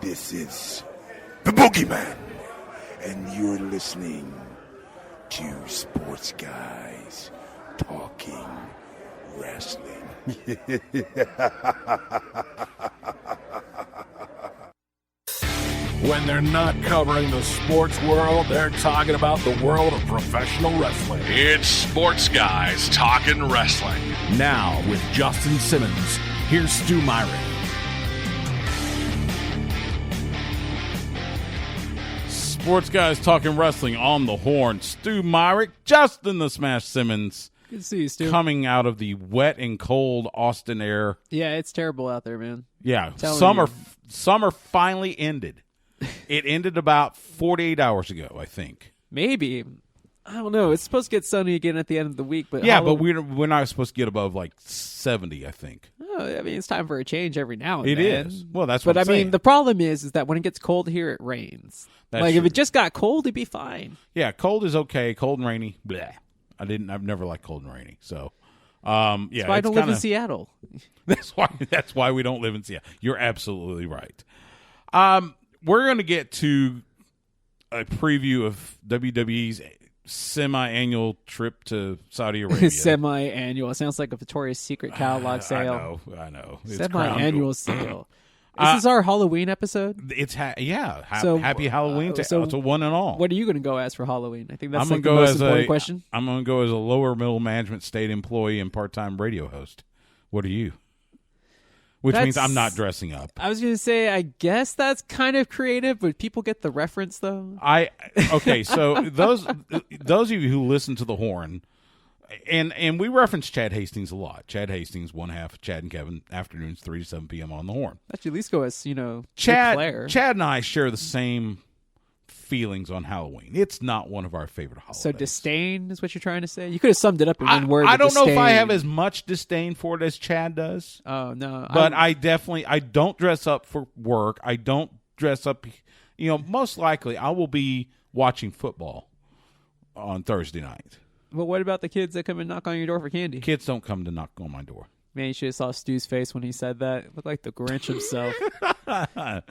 This is the Boogeyman, and you're listening to Sports Guys Talking Wrestling. When they're not covering the sports world, they're talking about the world of professional wrestling. It's Sports Guys Talking Wrestling. Now, with Justin Simmons, here's Stu Myrick. Sports Guys Talking Wrestling on the horn. Stu Myrick, Justin the Smash Simmons. Good to see you, Stu. Coming out of the wet and cold Austin air. Yeah, it's terrible out there, man. Yeah, summer finally ended. It ended about 48 hours ago, I think. Maybe. I don't know. It's supposed to get sunny again at the end of the week. But yeah, but we're not supposed to get above like 70, I think. Oh, I mean, it's time for a change every now and then. It is. Well, that's what I'm saying. But I mean, the problem is that when it gets cold here, it rains. That's like, true. if it just got cold, it'd be fine. Yeah, cold is okay. Cold and rainy, bleh. I've never liked cold and rainy. So, yeah. That's why I don't live in Seattle. That's why we don't live in Seattle. You're absolutely right. We're going to get to a preview of WWE's semi-annual trip to Saudi Arabia. Semi-annual. It sounds like a Victoria's Secret catalog sale. I know. It's semi-annual sale. This is our Halloween episode? It's happy Halloween to one and all. What are you going to go as for Halloween? I think that's the most important question. I'm going to go as a lower middle management state employee and part-time radio host. What are you? Which means I'm not dressing up. I was going to say, I guess that's kind of creative, but people get the reference, though. Okay, so those of you who listen to The Horn, and we reference Chad Hastings a lot. Chad Hastings, one half of Chad and Kevin, afternoons 3 to 7 p.m. on The Horn. That should at least go as, Chad and I share the same feelings on Halloween. It's not one of our favorite holidays. So disdain is what you're trying to say? You could have summed it up in one word. I don't know if I have as much disdain for it as Chad does. Oh, no. But I don't dress up for work. I don't dress up. Most likely I will be watching football on Thursday night. But what about the kids that come and knock on your door for candy? Kids don't come to knock on my door. Man, you should have saw Stu's face when he said that. It looked like the Grinch himself.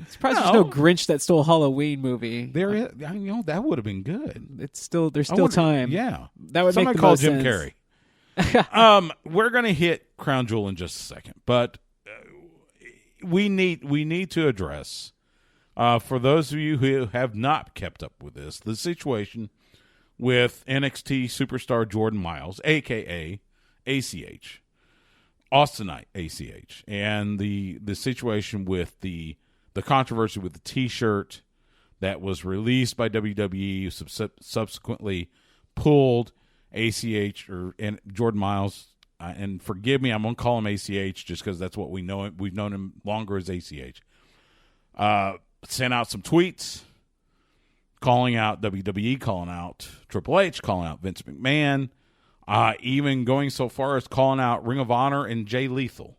Surprised there's no Grinch that stole Halloween movie. There is. That would have been good. There's still time. Yeah. That would Somebody make the call most Jim sense. Carrey. We're going to hit Crown Jewel in just a second, but we need to address, for those of you who have not kept up with this, the situation with NXT superstar Jordan Myles, a.k.a. ACH. Austinite ACH, and the situation with the controversy with the T-shirt that was released by WWE, subsequently pulled. ACH and Jordan Myles, and forgive me, I'm gonna call him ACH just because that's what we know him. We've known him longer as ACH. Sent out some tweets calling out WWE, calling out Triple H, calling out Vince McMahon. Even going so far as calling out Ring of Honor and Jay Lethal.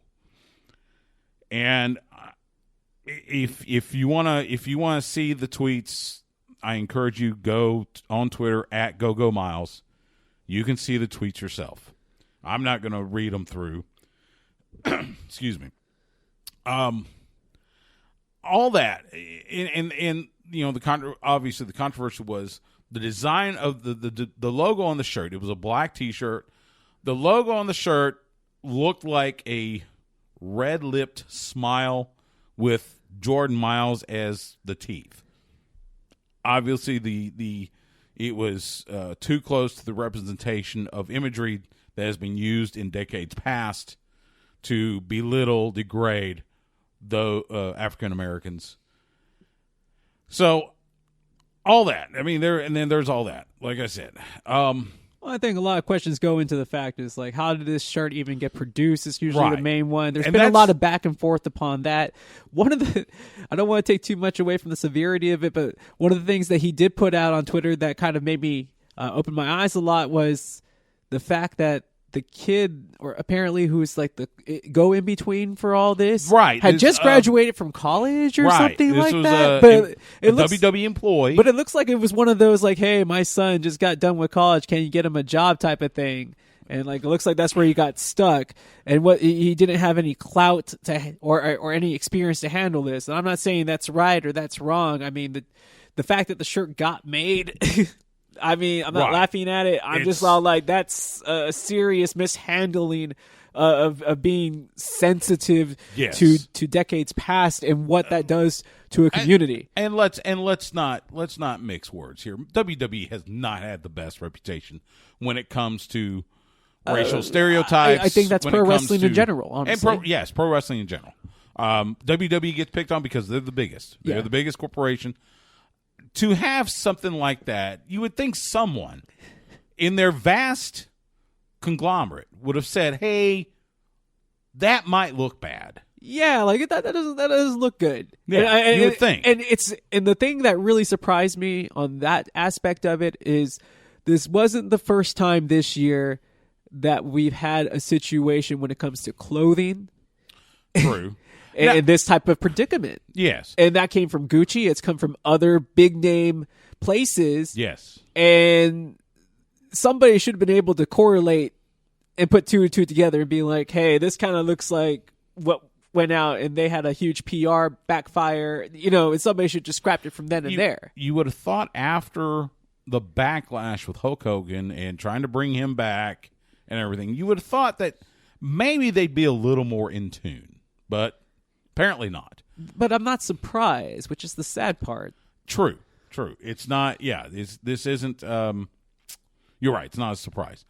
And if you wanna see the tweets, I encourage you go on Twitter at GoGoMyles. You can see the tweets yourself. I'm not going to read them through. Excuse me. All that and obviously the controversy was the design of the logo on the shirt. It was a black T-shirt. The logo on the shirt looked like a red-lipped smile with Jordan Myles as the teeth. Obviously, it was too close to the representation of imagery that has been used in decades past to belittle, degrade African Americans. So. All that. I mean, there's all that. Like I said. Well, I think a lot of questions go into the fact is like, how did this shirt even get produced? It's usually the main one. There's been a lot of back and forth upon that. I don't want to take too much away from the severity of it, but one of the things that he did put out on Twitter that kind of made me open my eyes a lot was the fact that the kid, or apparently who's like the go in between for all this, had just graduated from college or something like that. But it looks WWE employee. But it looks like it was one of those like, hey, my son just got done with college. Can you get him a job type of thing? And like it looks like that's where he got stuck, and what he didn't have any clout to or any experience to handle this. And I'm not saying that's right or that's wrong. I mean the fact that the shirt got made. I mean, I'm not laughing at it. I'm just all like, that's a serious mishandling of being sensitive to decades past and what that does to a community. And let's not mix words here. WWE has not had the best reputation when it comes to racial stereotypes. I think that's pro wrestling in general, honestly. And pro wrestling in general. WWE gets picked on because they're the biggest. They're the biggest corporation. To have something like that, you would think someone in their vast conglomerate would have said, "Hey, that might look bad." Yeah, like that doesn't look good. Yeah, you would think. And the thing that really surprised me on that aspect of it is this wasn't the first time this year that we've had a situation when it comes to clothing. True. And this type of predicament. Yes. And that came from Gucci. It's come from other big name places. Yes. And somebody should have been able to correlate and put two and two together and be like, hey, this kind of looks like what went out, and they had a huge PR backfire, and somebody should just scrap it from then and there. You would have thought after the backlash with Hulk Hogan and trying to bring him back and everything, you would have thought that maybe they'd be a little more in tune, but apparently not. But I'm not surprised, which is the sad part. True. It's not, this isn't, you're right, it's not a surprise.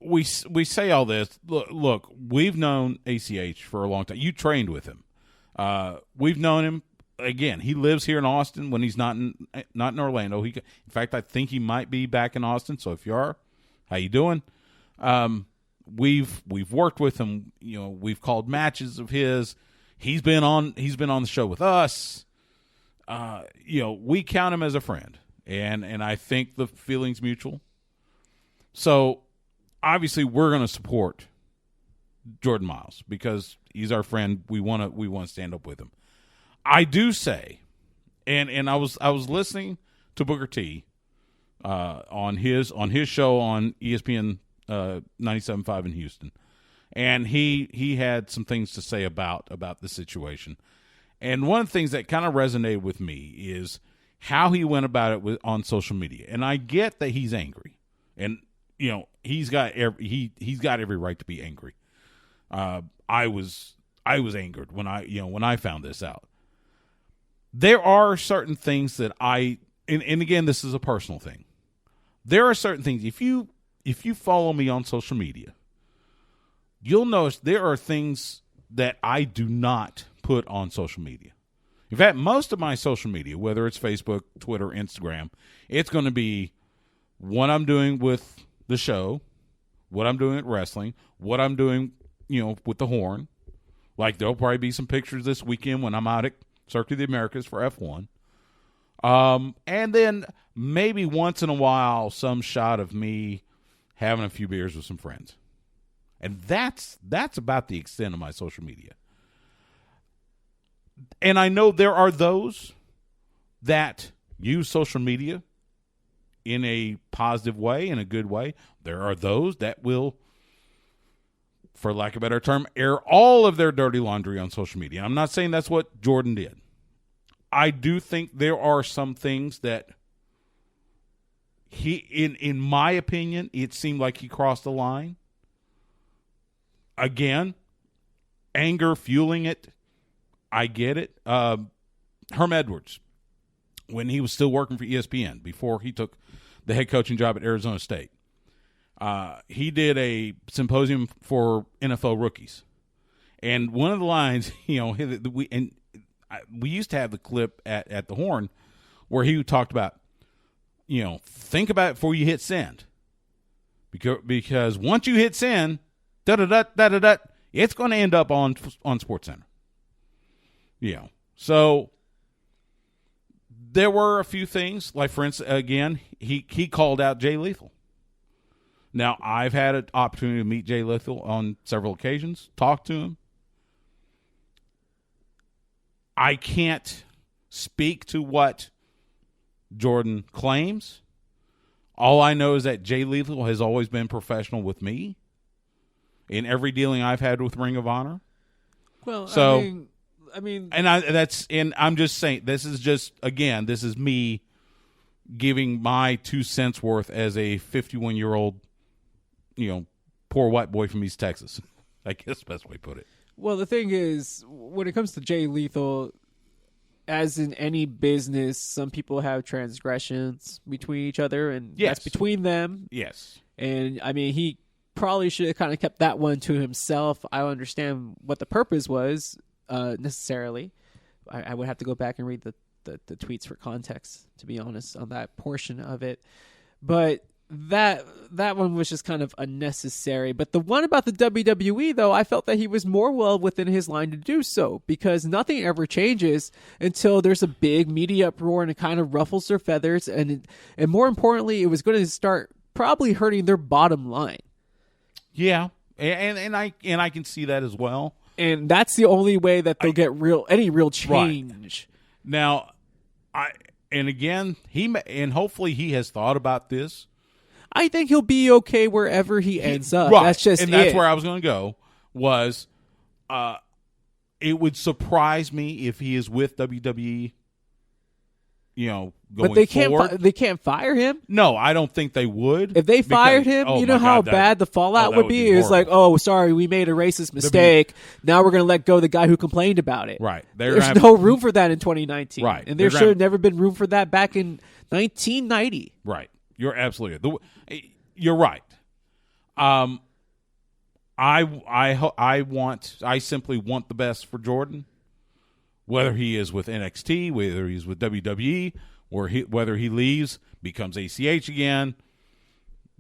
We say all this. Look, we've known ACH for a long time. You trained with him. We've known him. Again, he lives here in Austin when he's not in Orlando. In fact, I think he might be back in Austin. So if you are, how you doing? We've worked with him. We've called matches of his. He's been on the show with us. We count him as a friend, and I think the feeling's mutual. So obviously, we're going to support Jordan Myles because he's our friend. We want to stand up with him. I do say, and I was listening to Booker T on his show on ESPN 97.5 in Houston, and he had some things to say about the situation. And one of the things that kind of resonated with me is how he went about it on social media. And I get that he's angry, and he's got every right to be angry. I was angered when I found this out. There are certain things that and again, this is a personal thing. There are certain things, if you follow me on social media, you'll notice there are things that I do not put on social media. In fact, most of my social media, whether it's Facebook, Twitter, Instagram, it's going to be what I'm doing with the show, what I'm doing at wrestling, what I'm doing, with the horn. Like there'll probably be some pictures this weekend when I'm out at Circuit of the Americas for F1. And then maybe once in a while, some shot of me having a few beers with some friends. And that's about the extent of my social media. And I know there are those that use social media in a positive way, in a good way. There are those that will, for lack of a better term, air all of their dirty laundry on social media. I'm not saying that's what Jordan did. I do think there are some things that in my opinion, it seemed like he crossed the line. Again, anger fueling it. I get it. Herm Edwards, when he was still working for ESPN, before he took the head coaching job at Arizona State, he did a symposium for NFL rookies. And one of the lines, we used to have the clip at the Horn where he talked about, think about it before you hit send. Because once you hit send, it's going to end up on SportsCenter. So there were a few things, like for instance, again, he called out Jay Lethal. Now, I've had an opportunity to meet Jay Lethal on several occasions, talk to him. I can't speak to what Jordan claims. All I know is that Jay Lethal has always been professional with me in every dealing I've had with Ring of Honor. Well, so I mean, and I'm just saying, this is me giving my 2 cents worth as a 51-year-old, poor white boy from East Texas. I guess the best way to put it. Well, the thing is, when it comes to Jay Lethal, as in any business, some people have transgressions between each other, and yes. That's between them. Yes. And, I mean, he probably should have kind of kept that one to himself. I don't understand what the purpose was necessarily. I would have to go back and read the tweets for context, to be honest, on that portion of it. But that one was just kind of unnecessary. But the one about the WWE, though, I felt that he was more well within his line to do so, because nothing ever changes until there's a big media uproar and it kind of ruffles their feathers, and more importantly, it was going to start probably hurting their bottom line. Yeah, and I can see that as well. And that's the only way that they'll get any real change. Right. Now, hopefully he has thought about this. I think he'll be okay wherever he ends up. Right. That's just that's where I was going to go. Was it would surprise me if he is with WWE. Going but they forward. They can't fire him. No, I don't think they would. If they fired him, you know how bad the fallout would be. It's like, oh, sorry, we made a racist mistake. Now we're going to let go of the guy who complained about it. Right. There's no room for that in 2019. Right. And there should have never been room for that back in 1990. Right. You're absolutely. You're right. I simply want the best for Jordan. Whether he is with NXT, whether he's with WWE, or whether he leaves, becomes ACH again,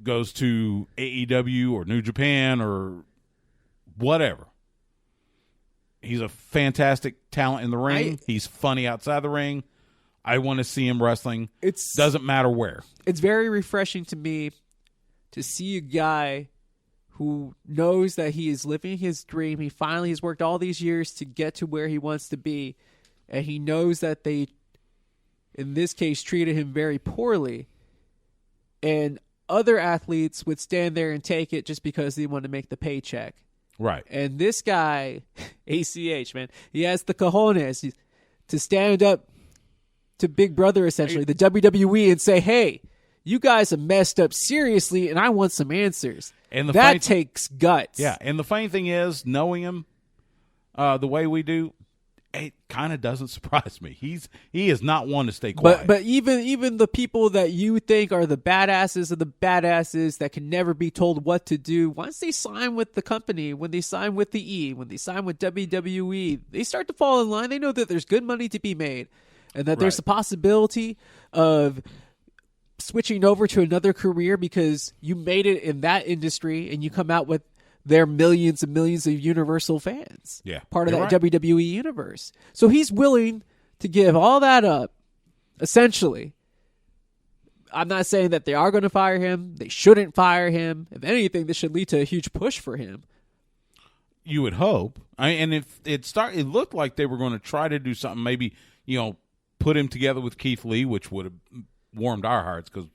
goes to AEW or New Japan or whatever. He's a fantastic talent in the ring. He's funny outside the ring. I want to see him wrestling. It doesn't matter where. It's very refreshing to me to see a guy who knows that he is living his dream. He finally has worked all these years to get to where he wants to be. And he knows that they, in this case, treated him very poorly. And other athletes would stand there and take it just because they want to make the paycheck. Right. And this guy, ACH, man, he has the cojones to stand up to Big Brother, essentially, the WWE, and say, hey, you guys have messed up seriously, and I want some answers. And that takes guts. Yeah, and the funny thing is, knowing him the way we do, it kind of doesn't surprise me. He is not one to stay quiet. But even the people that you think are the badasses of the badasses that can never be told what to do, once they sign with the company, when they sign with the E, when they sign with WWE, they start to fall in line. They know that there's good money to be made, and that there's a possibility of switching over to another career because you made it in that industry and you come out with their millions and millions of Universal fans. Yeah. Part of that WWE universe. So he's willing to give all that up, essentially. I'm not saying that they are going to fire him. They shouldn't fire him. If anything, this should lead to a huge push for him. You would hope. And if it looked like they were going to try to do something, maybe, put him together with Keith Lee, which would have warmed our hearts because,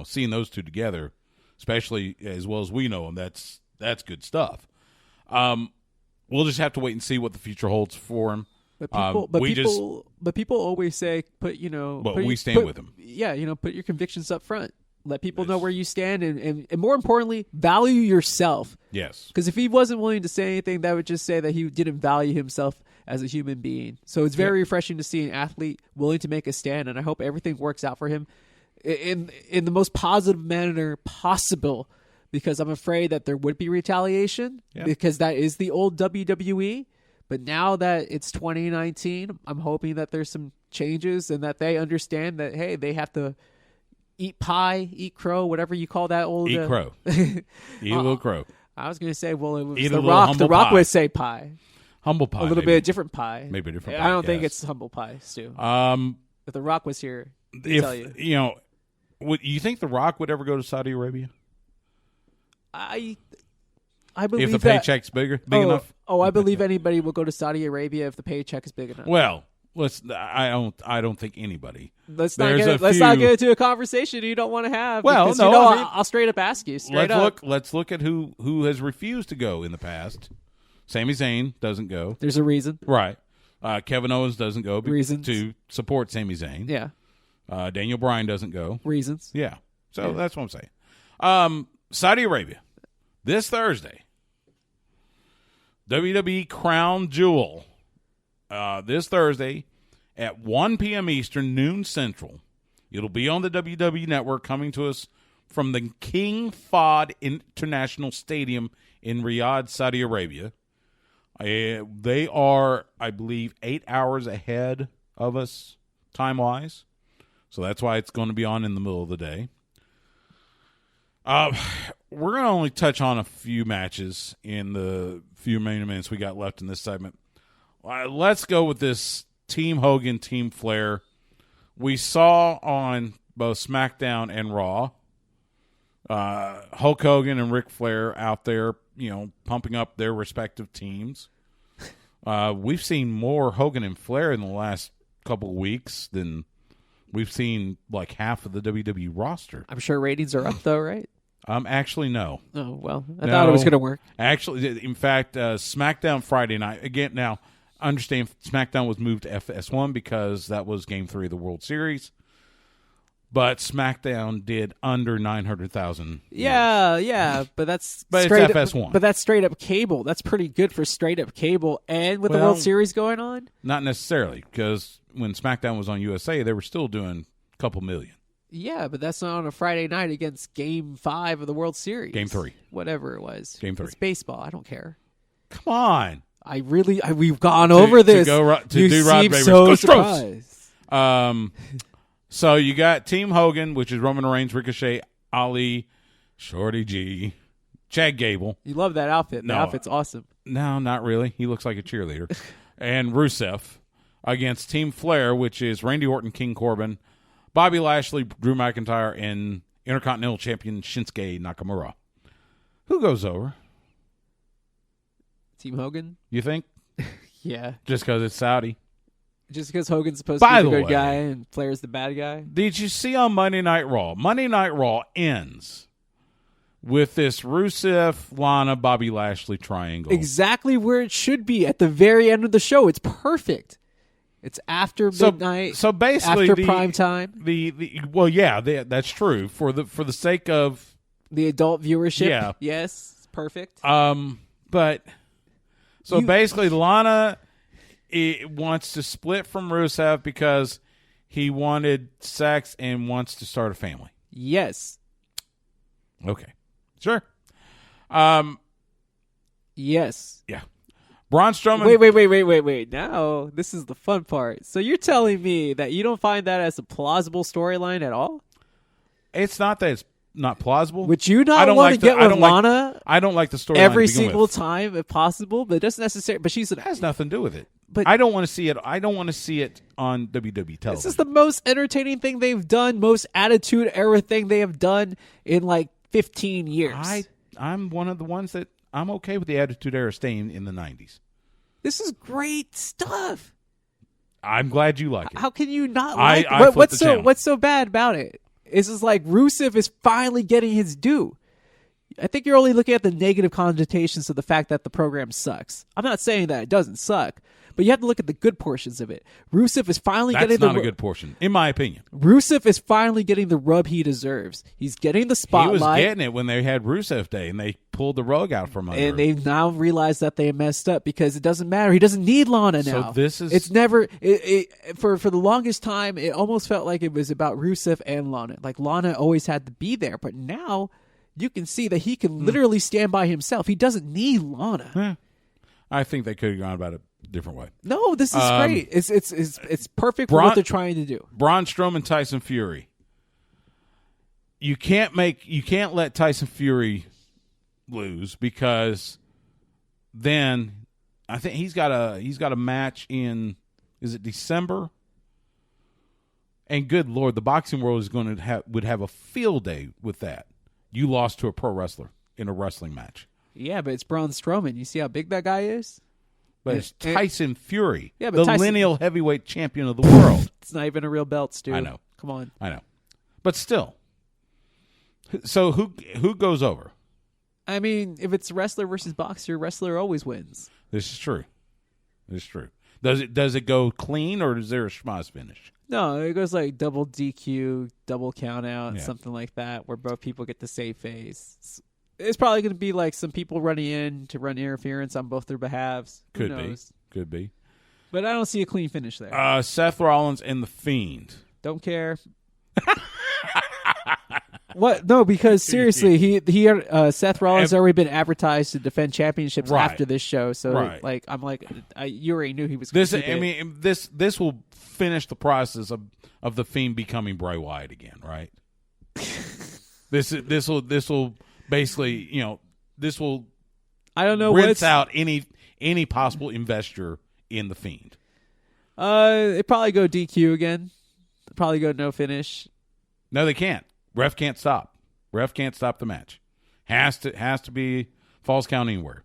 seeing those two together, especially as well as we know them, that's good stuff. We'll just have to wait and see what the future holds for him. But people always say, we stand with him. Yeah, put your convictions up front. Let people know where you stand, and more importantly, value yourself. Yes. Because if he wasn't willing to say anything, that would just say that he didn't value himself as a human being. So it's very refreshing to see an athlete willing to make a stand, and I hope everything works out for him in the most positive manner possible, because I'm afraid that there would be retaliation because that is the old WWE. But now that it's 2019, I'm hoping that there's some changes and that they understand that, hey, they have to eat pie, eat crow, whatever you call that old... Eat crow. Eat a little crow. I was going to say, well, it was eat The Rock. The Rock would say pie. Humble pie. A little bit of different pie. Maybe a different pie. I don't think it's humble pie, Stu. If The Rock was here, I'd tell you. You think The Rock would ever go to Saudi Arabia? I believe if the paycheck's big enough. I believe anybody will go to Saudi Arabia if the paycheck is big enough. Well, I don't think anybody. Let's not get into a conversation you don't want to have. Well, because, no, I'll straight up ask you. Let's look at who has refused to go in the past. Sami Zayn doesn't go. There's a reason, right? Kevin Owens doesn't go reasons to support Sami Zayn. Yeah. Daniel Bryan doesn't go. Reasons. Yeah. So that's what I'm saying. Saudi Arabia this Thursday. WWE Crown Jewel. This Thursday at 1 p.m. Eastern, noon Central. It'll be on the WWE Network, coming to us from the King Fahd International Stadium in Riyadh, Saudi Arabia. They are, I believe, 8 hours ahead of us time-wise. So that's why it's going to be on in the middle of the day. We're going to only touch on a few matches in the few minutes we got left in this segment. Let's go with this Team Hogan, Team Flair. We saw on both SmackDown and Raw Hulk Hogan and Ric Flair out there, pumping up their respective teams. We've seen more Hogan and Flair in the last couple of weeks than we've seen like half of the WWE roster. I'm sure ratings are up, though, right? Actually, no. Oh, well, I thought it was going to work. Actually, in fact, SmackDown Friday night, again, now, understand SmackDown was moved to FS1 because that was Game 3 of the World Series. But SmackDown did under 900,000. Yeah, but that's it's FS1. But that's straight up cable. That's pretty good for straight up cable, and with the World Series going on. Not necessarily, because when SmackDown was on USA, they were still doing a couple million. Yeah, but that's not on a Friday night against Game 5 of the World Series. Game 3, whatever it was. Game 3. It's baseball. I don't care. Come on. we've gone over this. You seem so surprised. So you got Team Hogan, which is Roman Reigns, Ricochet, Ali, Shorty G, Chad Gable. You love that outfit. The outfit's awesome. No, not really. He looks like a cheerleader. And Rusev against Team Flair, which is Randy Orton, King Corbin, Bobby Lashley, Drew McIntyre, and Intercontinental Champion Shinsuke Nakamura. Who goes over? Team Hogan? You think? Yeah. Just because it's Saudi? Just because Hogan's supposed to be the good guy and Flair's the bad guy? Did you see on Monday Night Raw? Monday Night Raw ends with this Rusev, Lana, Bobby Lashley triangle. Exactly where it should be at the very end of the show. It's perfect. It's after midnight. So basically, after prime time. That's true for the sake of the adult viewership. Yeah, yes, it's perfect. Basically, Lana wants to split from Rusev because he wanted sex and wants to start a family. Yes. Okay. Sure. Yes. Yeah. Braun Strowman. Wait. Now, this is the fun part. So you're telling me that you don't find that as a plausible storyline at all? It's not that it's not plausible. Would you not want to get with Lana? I don't like the storyline every single time if possible, but it doesn't necessarily. But it has nothing to do with it. But I don't want to see it. I don't want to see it on WWE television. This is the most entertaining thing they've done, most Attitude Era thing they have done in like 15 years. I'm one of the ones that I'm okay with the Attitude Era staying in the 90s. This is great stuff. I'm glad you like it. How can you not like it? What's so bad about it? It's just like Rusev is finally getting his due. I think you're only looking at the negative connotations of the fact that the program sucks. I'm not saying that it doesn't suck, but you have to look at the good portions of it. Rusev is finally getting That's not a good portion, in my opinion. Rusev is finally getting the rub he deserves. He's getting the spotlight. He was getting it when they had Rusev Day, and they pulled the rug out from under him. And they've now realized that they messed up because it doesn't matter. He doesn't need Lana now. So this is... It's never... For the longest time, it almost felt like it was about Rusev and Lana. Like, Lana always had to be there, but now... You can see that he can literally stand by himself. He doesn't need Lana. I think they could have gone about it a different way. No, this is great. It's perfect for what they're trying to do. Braun Strowman, Tyson Fury. You can't let Tyson Fury lose because then I think he's got a match in, is it December? And good Lord, the boxing world would have a field day with that. You lost to a pro wrestler in a wrestling match. Yeah, but it's Braun Strowman. You see how big that guy is? But it's Tyson Fury, but the lineal heavyweight champion of the world. It's not even a real belt, Stu. I know. Come on. I know. But still. So who goes over? I mean, if it's wrestler versus boxer, wrestler always wins. This is true. This is true. Does it go clean, or is there a schmoz finish? No, it goes like double DQ, double count out, something like that, where both people get to save face. It's probably going to be like some people running in to run interference on both their behalves. Who knows? Could be. But I don't see a clean finish there. Seth Rollins and The Fiend. Don't care. What? No, because seriously, Seth Rollins has already been advertised to defend championships after this show. So, you already knew he was going to do it. I mean, this will finish the process of The Fiend becoming Bray Wyatt again, right? This will basically, this will. I don't know. Rinse out any possible investor in The Fiend. They probably go DQ again. They probably go no finish. No, they can't. Ref can't stop. Ref can't stop the match. Has to be falls count anywhere.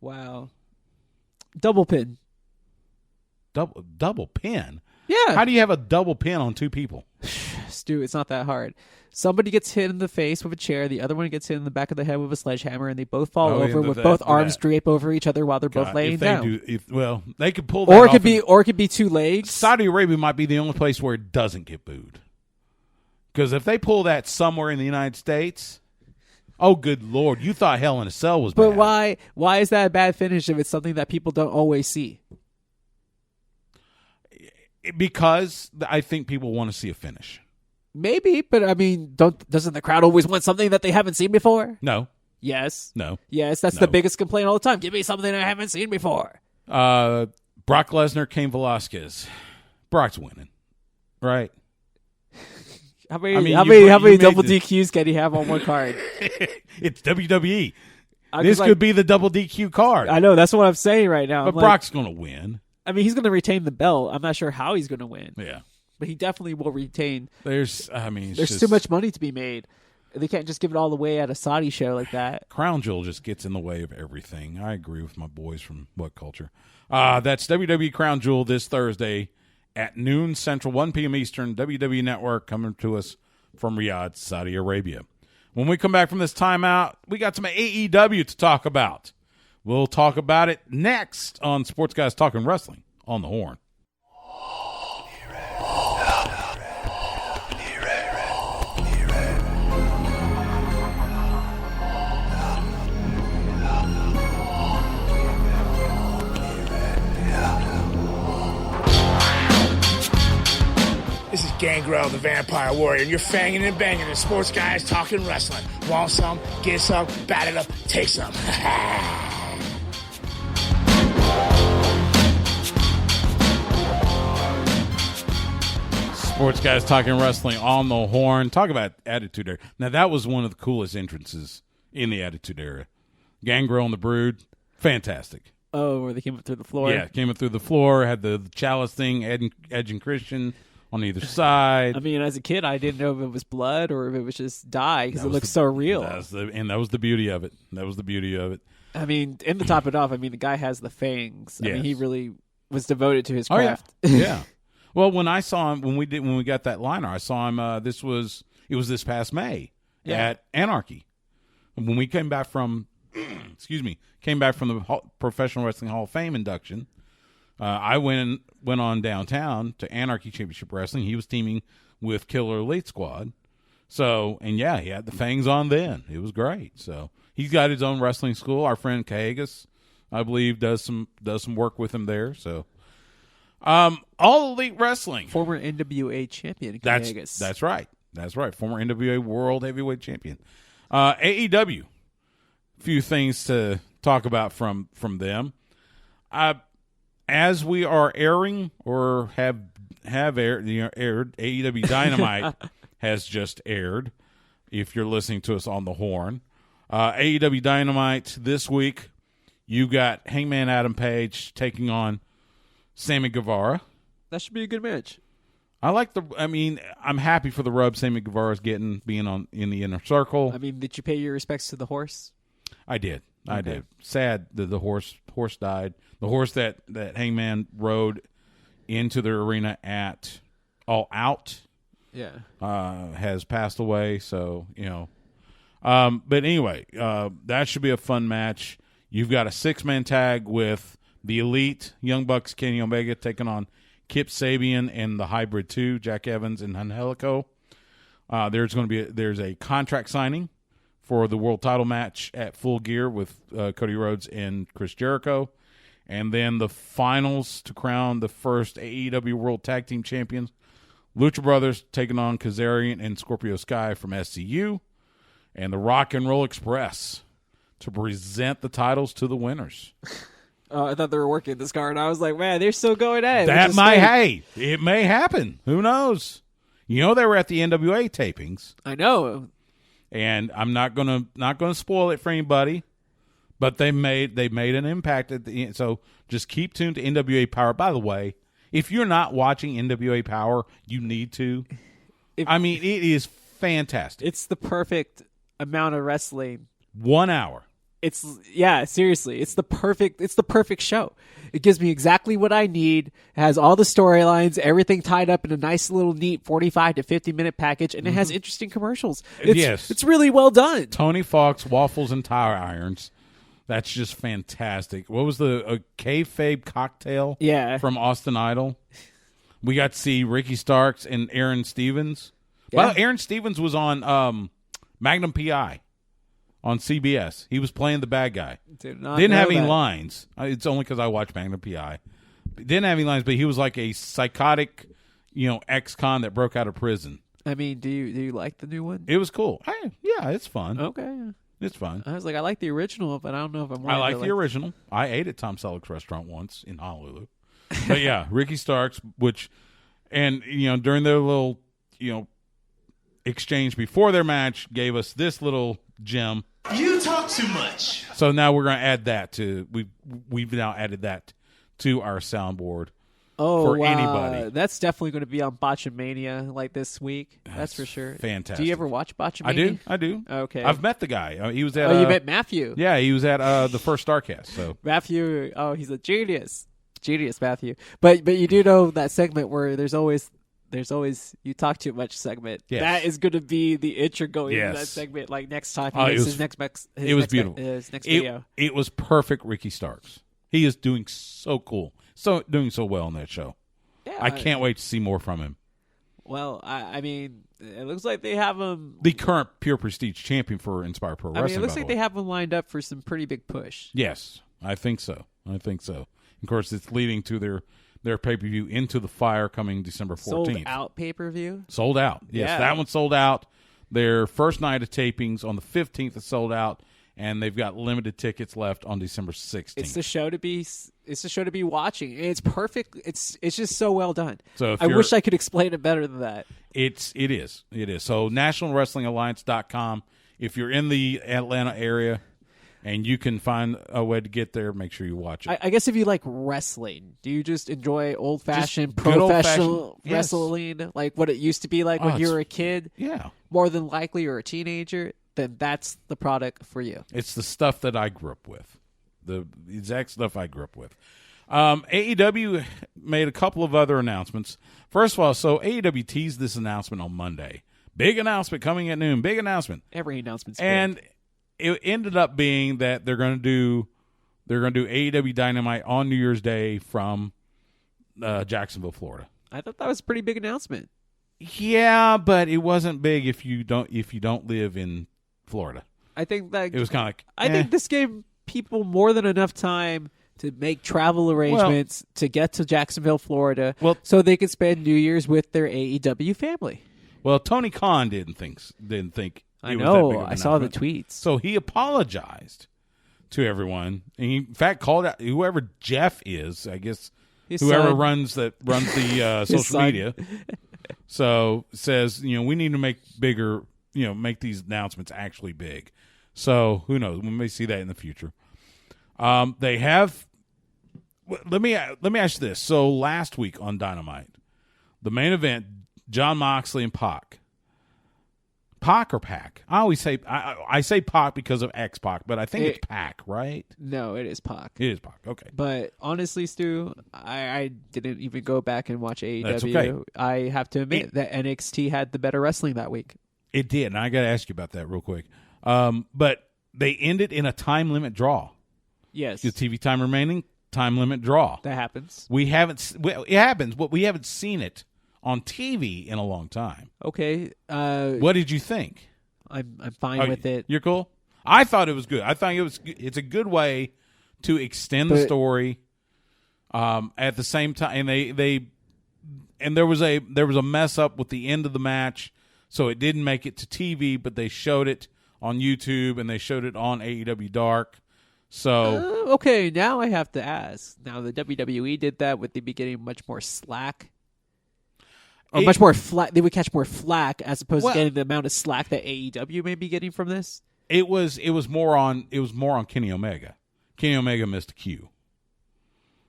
Wow. Double pin. Double pin? Yeah. How do you have a double pin on two people? Stu, it's not that hard. Somebody gets hit in the face with a chair. The other one gets hit in the back of the head with a sledgehammer, and they both fall over with both arms drape over each other while they're both laying down. They could pull that or off. Or it could be two legs. Saudi Arabia might be the only place where it doesn't get booed. Because if they pull that somewhere in the United States, oh, good Lord, you thought Hell in a Cell was bad. But why is that a bad finish if it's something that people don't always see? Because I think people want to see a finish. Maybe, but I mean, doesn't the crowd always want something that they haven't seen before? No. Yes. No. Yes, that's the biggest complaint all the time. Give me something I haven't seen before. Brock Lesnar, Cain Velasquez. Brock's winning, right? How many double DQs can he have on one card? It's WWE. This could be the double DQ card. I know, that's what I'm saying right now. But Brock's going to win. I mean, he's going to retain the belt. I'm not sure how he's going to win. Yeah. But he definitely will retain. There's too much money to be made. They can't just give it all away at a Saudi show like that. Crown Jewel just gets in the way of everything. I agree with my boys from What Culture. That's WWE Crown Jewel this Thursday at noon Central, 1 p.m. Eastern, WWE Network, coming to us from Riyadh, Saudi Arabia. When we come back from this timeout, we got some AEW to talk about. We'll talk about it next on Sports Guys Talking Wrestling on the Horn. This is Gangrel, the Vampire Warrior, and you're fanging and banging the Sports Guys Talking Wrestling. Want some? Get some. Bat it up. Take some. Sports Guys Talking Wrestling on the Horn. Talk about Attitude Era. Now, that was one of the coolest entrances in the Attitude Era. Gangrel and the Brood. Fantastic. Oh, where they came up through the floor? Yeah, came up through the floor, had the chalice thing, Edge and Christian on either side. I mean, as a kid, I didn't know if it was blood or if it was just dye because it looked so real. That was the beauty of it. I mean, and to top it off, I mean, the guy has the fangs. I mean, he really was devoted to his craft. Oh, yeah. Well, when I saw him, when we got that liner, I saw him. It was this past May at Anarchy. When we came back from, the Professional Wrestling Hall of Fame induction. I went on downtown to Anarchy Championship Wrestling. He was teaming with Killer Elite Squad. So, and yeah, he had the fangs on then. It was great. So he's got his own wrestling school. Our friend Cahagas, I believe, does some work with him there. So, All Elite Wrestling, former NWA champion Cahagas. That's right. Former NWA World Heavyweight Champion. AEW. A few things to talk about from them. As we are airing or have aired, AEW Dynamite has just aired. If you're listening to us on the Horn, AEW Dynamite this week, you got Hangman Adam Page taking on Sammy Guevara. That should be a good match. I'm happy for the rub Sammy Guevara's getting, being in the inner circle. I mean, did you pay your respects to the horse? I did. I did. Sad that the horse died. The horse that Hangman rode into the arena at All Out has passed away. So, but anyway, that should be a fun match. You've got a 6-man tag with the Elite, Young Bucks, Kenny Omega taking on Kip Sabian and the Hybrid 2, Jack Evans and Angelico. There's a contract signing for the world title match at Full Gear with Cody Rhodes and Chris Jericho. And then the finals to crown the first AEW World Tag Team Champions. Lucha Brothers taking on Kazarian and Scorpio Sky from SCU. And the Rock and Roll Express to present the titles to the winners. Oh, I thought they were working this card. I was like, man, they're still going at it. It may happen. Who knows? They were at the NWA tapings. I know. And I'm not gonna spoil it for anybody, but they made an impact at the end. So just keep tuned to NWA Powerrr. By the way, if you're not watching NWA Powerrr, you need to. It is fantastic. It's the perfect amount of wrestling. 1 hour. Seriously. It's the perfect show. It gives me exactly what I need. It has all the storylines, everything tied up in a nice little neat 45 to 50 minute package, and it has interesting commercials. It's really well done. Tony Fox, waffles and tire irons. That's just fantastic. What was the kayfabe cocktail? Yeah. From Austin Idol. We got to see Ricky Starks and Aaron Stevens. Yeah. Well, Aaron Stevens was on Magnum P.I. on CBS. He was playing the bad guy. Didn't have any lines. It's only because I watch Magnum P.I. Didn't have any lines, but he was like a psychotic, ex-con that broke out of prison. Do you like the new one? It was cool. Yeah, it's fun. Okay. It's fun. I was like, I like the original, but I don't know if I'm. I like the original. I ate at Tom Selleck's restaurant once in Honolulu. But yeah, Ricky Starks, during their little, exchange before their match, gave us this little gem. You talk too much. So now we're going to add that to we've now added that to our soundboard. For anybody. That's definitely going to be on Botchamania like this week. That's for sure. Fantastic. Do you ever watch Botchamania? I do. Okay. I've met the guy. He was at. You met Matthew. Yeah, he was at the first Starcast. So Matthew. Oh, he's a genius, Matthew. But you do know that segment where there's always you talk too much segment. Yes. That is going to be the intro going into that segment. Like next time he makes his next beautiful. His next video. It was perfect. Ricky Starks. He is doing so cool. Doing so well on that show. Yeah, I can't wait to see more from him. Well, it looks like they have him. The current Pure Prestige champion for Inspire Pro Wrestling. It looks like they have him lined up for some pretty big push. Yes, I think so. Of course, it's leading to their pay-per-view Into the Fire coming December 14th. Sold out pay-per-view? Sold out. Yes, that one sold out. Their first night of tapings on the 15th is sold out, and they've got limited tickets left on December 16th. It's the show to be watching. It's perfect. It's just so well done. So I wish I could explain it better than that. It is. So NationalWrestlingAlliance.com. If you're in the Atlanta area and you can find a way to get there, make sure you watch it. I guess if you like wrestling, do you just enjoy old-fashioned professional wrestling, like what it used to be like when you were a kid? Yeah. More than likely you're a teenager, then that's the product for you. It's the stuff that I grew up with. The exact stuff I grew up with. AEW made a couple of other announcements. First of all, so AEW teased this announcement on Monday. Big announcement coming at noon. Big announcement. Every announcement's and big. It ended up being that they're going to do AEW Dynamite on New Year's Day from Jacksonville, Florida. I thought that was a pretty big announcement. Yeah, but it wasn't big if you don't live in Florida. I think that it was kind of like I think this gave people more than enough time to make travel arrangements to get to Jacksonville, Florida, so they could spend New Year's with their AEW family. Well, Tony Khan didn't think. I know. I saw the tweets. So he apologized to everyone. And he, in fact, called out whoever Jeff is. I guess whoever runs the social media. So says, we need to make bigger. Make these announcements actually big. So who knows? We may see that in the future. They have. Let me ask you this. So last week on Dynamite, the main event, Jon Moxley and Pac. Pac or Pac? I always say I say Pac because of X-Pac, but I think it's Pac, right? No, it is Pac. It is Pac. Okay. But honestly, Stu, I didn't even go back and watch AEW. That's okay. I have to admit that NXT had the better wrestling that week. It did, and I got to ask you about that real quick. But they ended in a time limit draw. Yes. The TV time remaining, time limit draw. That happens. It happens, but we haven't seen it on TV in a long time. Okay. What did you think? I'm fine with it. You're cool? I thought it was good. I thought it's a good way to extend the story. At the same time, and there was a mess up with the end of the match, so it didn't make it to TV, but they showed it on YouTube and they showed it on AEW Dark. So okay, now I have to ask. Now the WWE did that with the beginning much more slack. Or much more flack. They would catch more flack as opposed to getting the amount of slack that AEW may be getting from this. It was more on Kenny Omega. Kenny Omega missed a cue.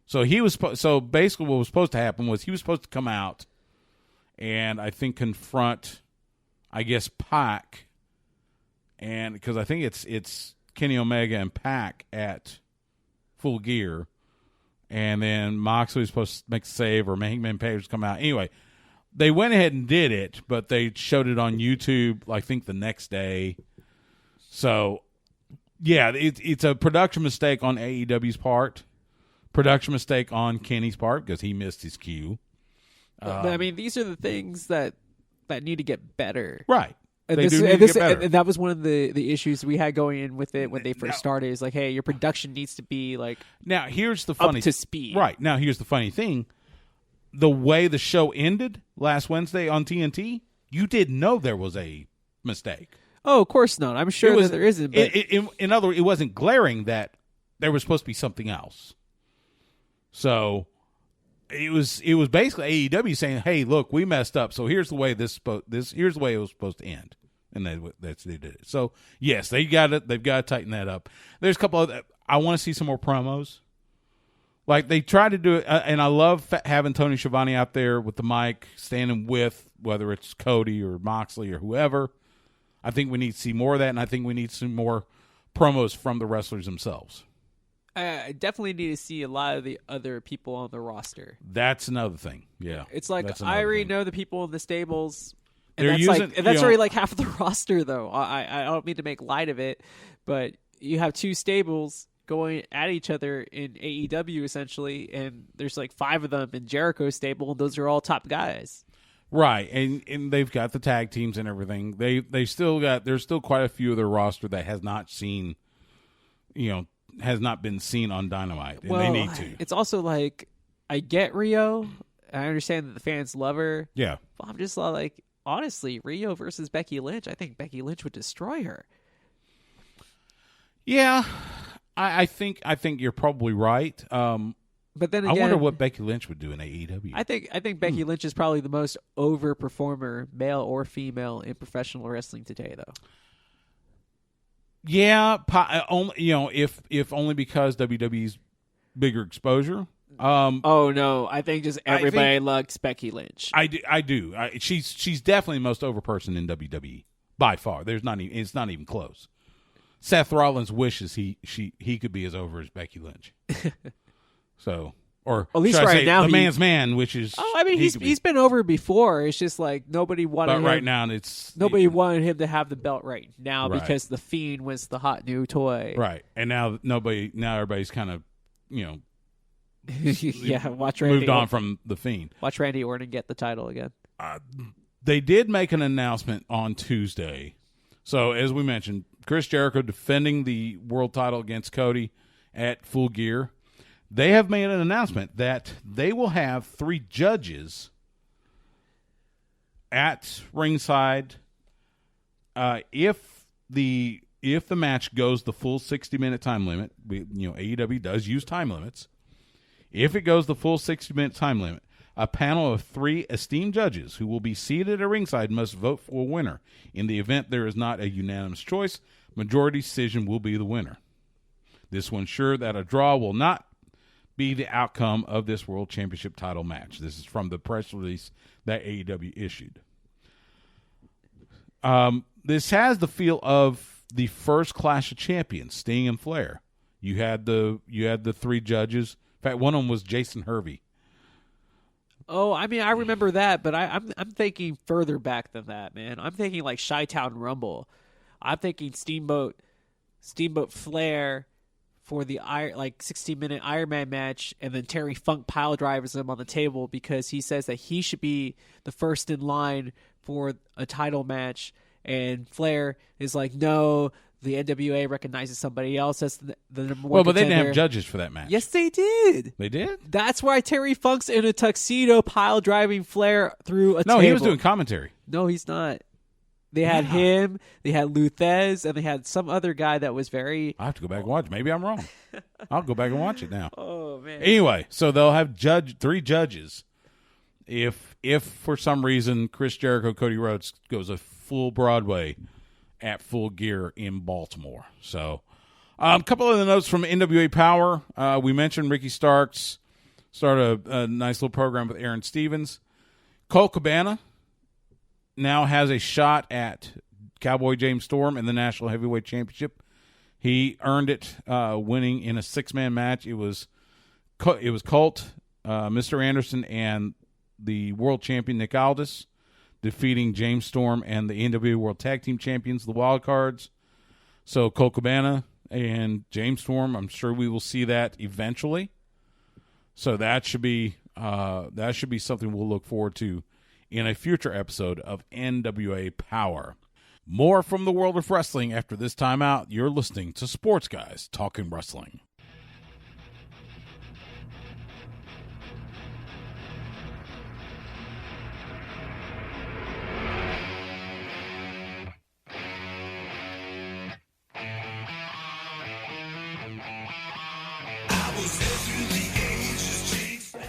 So basically what was supposed to happen was he was supposed to come out and I think confront, I guess, Pac, and because I think it's Kenny Omega and Pac at Full Gear, and then Moxley was supposed to make a save or Hangman Page was come out. Anyway, they went ahead and did it, but they showed it on YouTube, I think, the next day. So, yeah, it's a production mistake on AEW's part, production mistake on Kenny's part because he missed his cue. But, I mean, these are the things that need to get better. Right. And they do need to get better. And that was one of the issues we had going in with it when they first started. Is like, hey, your production needs to be like now. Here's the funny up to speed. Right now, here's the funny thing: the way the show ended last Wednesday on TNT, you didn't know there was a mistake. Oh, of course not. I'm sure that there isn't. But in other words, it wasn't glaring that there was supposed to be something else. So it was basically AEW saying, "Hey, look, we messed up. So here's the way here's the way it was supposed to end." And they did it. So yes, they've got to tighten that up. There's a couple of I want to see some more promos. Like they tried to do it, and I love having Tony Schiavone out there with the mic, standing with whether it's Cody or Moxley or whoever. I think we need to see more of that, and I think we need some more promos from the wrestlers themselves. I definitely need to see a lot of the other people on the roster. That's another thing. Yeah, it's like I already know the people in the stables. And that's already like half of the roster, though. I don't mean to make light of it, but you have two stables going at each other in AEW, essentially, and there's like 5 of them in Jericho's stable, and those are all top guys. Right, and they've got the tag teams and everything. There's still quite a few of their roster that has not been seen on Dynamite, and they need to. It's also like, I get Rio. I understand that the fans love her. Yeah. But I'm just like, honestly, Rio versus Becky Lynch, I think Becky Lynch would destroy her. Yeah, I think you're probably right. But then again, I wonder what Becky Lynch would do in AEW. I think Becky Lynch is probably the most over performer, male or female, in professional wrestling today, though. Yeah, if only because WWE's bigger exposure. Oh no, I think just everybody likes Becky Lynch. I do. She's definitely the most over person in WWE by far. It's not even close. Seth Rollins wishes he could be as over as Becky Lynch. So, or at least right now, the man's man wishes. Oh, I mean, he's been over before. It's just like nobody wanted. But right now, nobody wanted him to have the belt right now because the Fiend was the hot new toy. Right, and now everybody's kind of yeah, watch Randy moved on from the Fiend. Watch Randy Orton get the title again. They did make an announcement on Tuesday. So as we mentioned, Chris Jericho defending the world title against Cody at Full Gear. They have made an announcement that they will have 3 judges at ringside if the match goes the full 60-minute time limit. AEW does use time limits. If it goes the full 60-minute time limit, a panel of 3 esteemed judges who will be seated at ringside must vote for a winner. In the event there is not a unanimous choice, majority decision will be the winner. This will ensure that a draw will not be the outcome of this World Championship title match. This is from the press release that AEW issued. This has the feel of the first Clash of Champions, Sting and Flair. You had the three judges. In fact, one of them was Jason Hervey. Oh, I mean, I remember that, but I'm thinking further back than that, man. I'm thinking like Chi-Town Rumble. I'm thinking Steamboat Flair for the 16-minute Iron Man match, and then Terry Funk pile drivers him on the table because he says that he should be the first in line for a title match, and Flair is like, no, the NWA recognizes somebody else as the number one Well, but they contender. didn't have judges for that match. Yes, they did. They did? That's why Terry Funk's in a tuxedo pile driving Flair through a table. No, he was doing commentary. No, he's not. They had him, they had Luthez, and they had some other guy that was very... I have to go back and watch it. Maybe I'm wrong. I'll go back and watch it now. Oh, man. Anyway, so they'll have three judges. If for some reason Chris Jericho, Cody Rhodes goes a full Broadway at Full Gear in Baltimore. So a couple of the notes from NWA Powerrr. We mentioned Ricky Starks started a nice little program with Aaron Stevens. Colt Cabana now has a shot at Cowboy James Storm in the National Heavyweight Championship. He earned it winning in a 6-man match. It was Colt, Mr. Anderson, and the world champion Nick Aldis, defeating James Storm and the NWA World Tag Team Champions, the Wild Cards. So Colt Cabana and James Storm, I'm sure we will see that eventually. So that should be something we'll look forward to in a future episode of NWA Powerrr. More from the world of wrestling after this time out. You're listening to Sports Guys Talking Wrestling.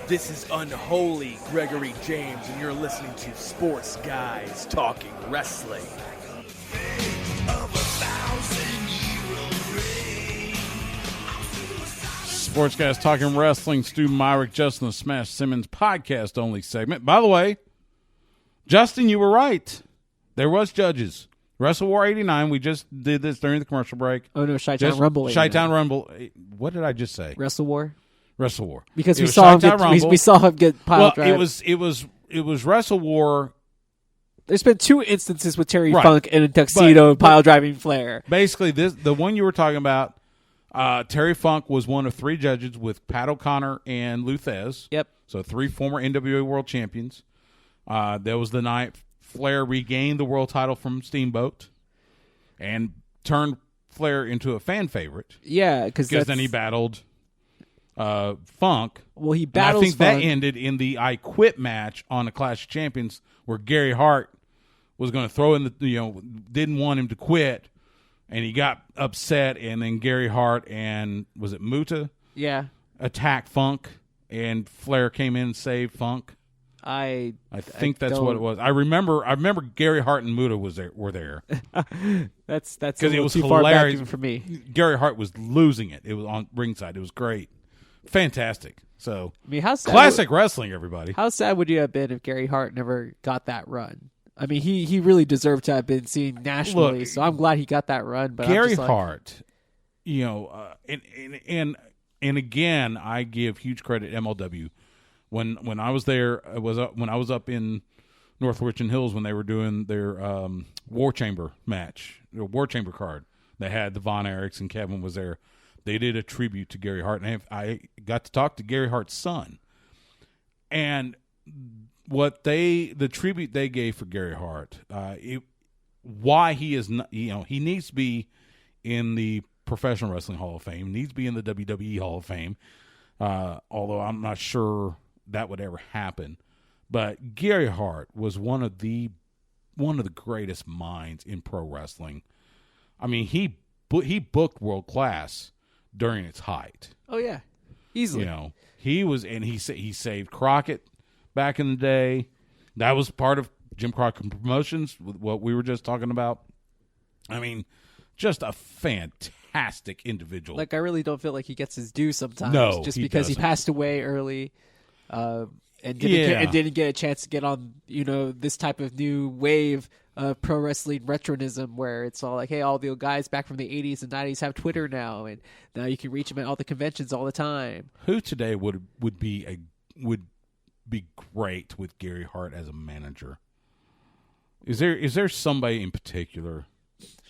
This is Unholy Gregory James, and you're listening to Sports Guys Talking Wrestling. Sports Guys Talking Wrestling, Stu Myrick, Justin the Smash Simmons podcast only segment. By the way, Justin, you were right. There was judges. Wrestle War 89, we just did this during the commercial break. Oh, no, Chi-Town Rumble. Chi-Town Rumble. What did I just say? Wrestle War? Wrestle War. Because we saw him get pile drive. It was Wrestle War. There's been 2 instances with Terry Funk in a tuxedo pile driving Flair. Basically, the one you were talking about, Terry Funk was one of 3 judges with Pat O'Connor and Luthez. Yep. So 3 former NWA World Champions. That was the night Flair regained the world title from Steamboat and turned Flair into a fan favorite. Yeah, because then he battled Funk. Well, he battles I think Funk. that ended in the I Quit match on the Clash of Champions where Gary Hart was going to throw in didn't want him to quit, and he got upset, and then Gary Hart and, was it Muta? Yeah. Attacked Funk, and Flair came in and saved Funk. I think that's what it was. I remember Gary Hart and Muta were there. That's because it was too hilarious. far back even for me. Gary Hart was losing it. It was on ringside. It was great. Fantastic. So, I mean, how sad classic wrestling, everybody. How sad would you have been if Gary Hart never got that run? I mean, he really deserved to have been seen nationally. So I'm glad he got that run. But Gary Hart, and again, I give huge credit to MLW. When I was there, when I was up in North Richland Hills when they were doing their War Chamber match, their War Chamber card. They had the Von Erichs and Kevin was there. They did a tribute to Gary Hart, and I got to talk to Gary Hart's son. And the tribute they gave for Gary Hart, why he is not, he needs to be in the Professional Wrestling Hall of Fame, needs to be in the WWE Hall of Fame. Although I'm not sure that would ever happen. But Gary Hart was one of the greatest minds in pro wrestling. I mean, he booked world class during its height. Oh yeah, easily. He was, and he saved Crockett back in the day. That was part of Jim Crockett Promotions, with what we were just talking about. I mean, just a fantastic individual. Like, I really don't feel like he gets his due sometimes. No, just he because doesn't. he passed away early. and didn't get a chance to get on, this type of new wave of pro wrestling retronism where it's all like, hey, all the old guys back from the 80s and 90s have Twitter now, and now you can reach them at all the conventions all the time. Who today would be great with Gary Hart as a manager? Is there somebody in particular?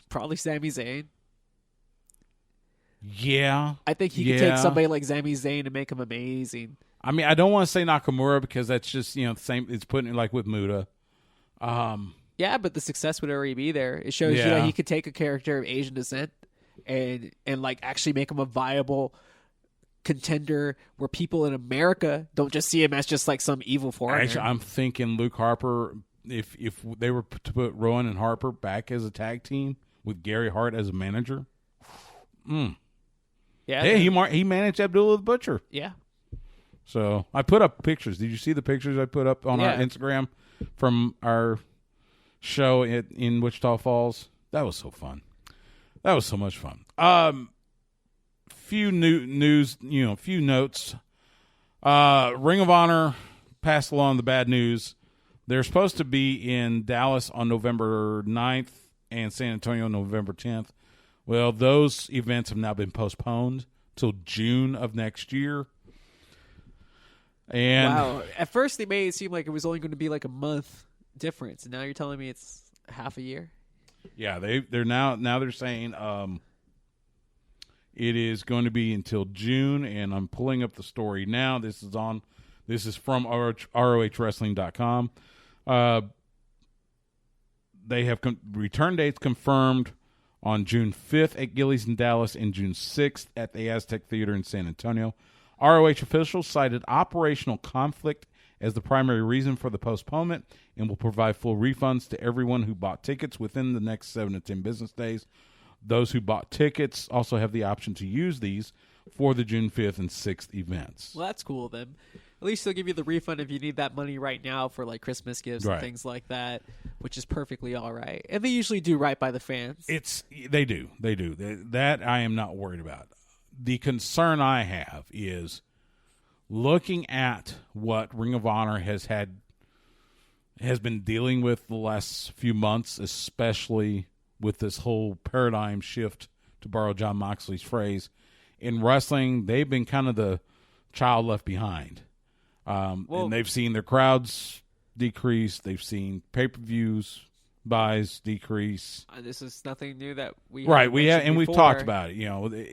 Probably Sami Zayn. Yeah. I think he could take somebody like Sami Zayn and make him amazing. I mean, I don't want to say Nakamura because that's just, the same. It's putting it like with Muta. Yeah, but the success would already be there. It shows you that he could take a character of Asian descent and like actually make him a viable contender where people in America don't just see him as just like some evil foreigner. Actually, I'm thinking Luke Harper, if they were to put Rowan and Harper back as a tag team with Gary Hart as a manager. Yeah, he managed Abdullah the Butcher. Yeah. So I put up pictures. Did you see the pictures I put up on our Instagram from our show in Wichita Falls? That was so fun. That was so much fun. Few news, few notes. Ring of Honor passed along the bad news. They're supposed to be in Dallas on November 9th and San Antonio November 10th. Well, those events have now been postponed till June of next year. And wow. At first, they made it seem like it was only going to be like a month difference, and now you're telling me it's half a year? Yeah, they're now they're saying it is going to be until June, and I'm pulling up the story now. This is from ROHWrestling.com. They have return dates confirmed on June 5th at Gillies in Dallas and June 6th at the Aztec Theater in San Antonio. ROH officials cited operational conflict as the primary reason for the postponement and will provide full refunds to everyone who bought tickets within the next 7 to 10 business days. Those who bought tickets also have the option to use these for the June 5th and 6th events. Well, that's cool then. At least they'll give you the refund if you need that money right now for like Christmas gifts and things like that, which is perfectly all right. And they usually do right by the fans. They do. That I am not worried about. The concern I have is looking at what Ring of Honor has been dealing with the last few months, especially with this whole paradigm shift, to borrow John Moxley's phrase. In wrestling, they've been kind of the child left behind. And they've seen their crowds decrease. They've seen pay-per-views buys decrease. This is nothing new that we've talked about it,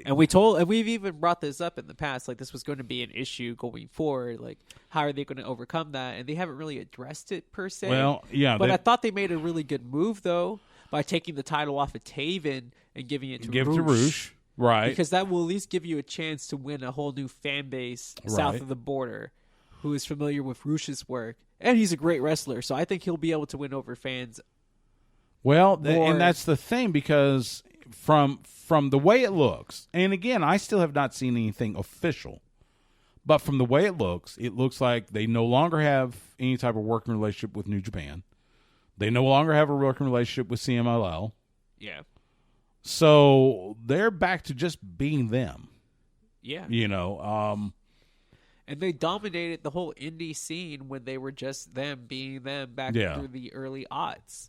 and we've even brought this up in the past. Like, this was going to be an issue going forward. Like, how are they going to overcome that? And they haven't really addressed it per se. Well, yeah, but I thought they made a really good move though by taking the title off of Taven and giving it to Rush. Right, because that will at least give you a chance to win a whole new fan base south of the border who is familiar with Rush's work, and he's a great wrestler, so I think he'll be able to win over fans. Well, and that's the thing, because from the way it looks, and again, I still have not seen anything official, but from the way it looks like they no longer have any type of working relationship with New Japan. They no longer have a working relationship with CMLL. Yeah. So they're back to just being them. Yeah. And they dominated the whole indie scene when they were just them being them back through the early aughts.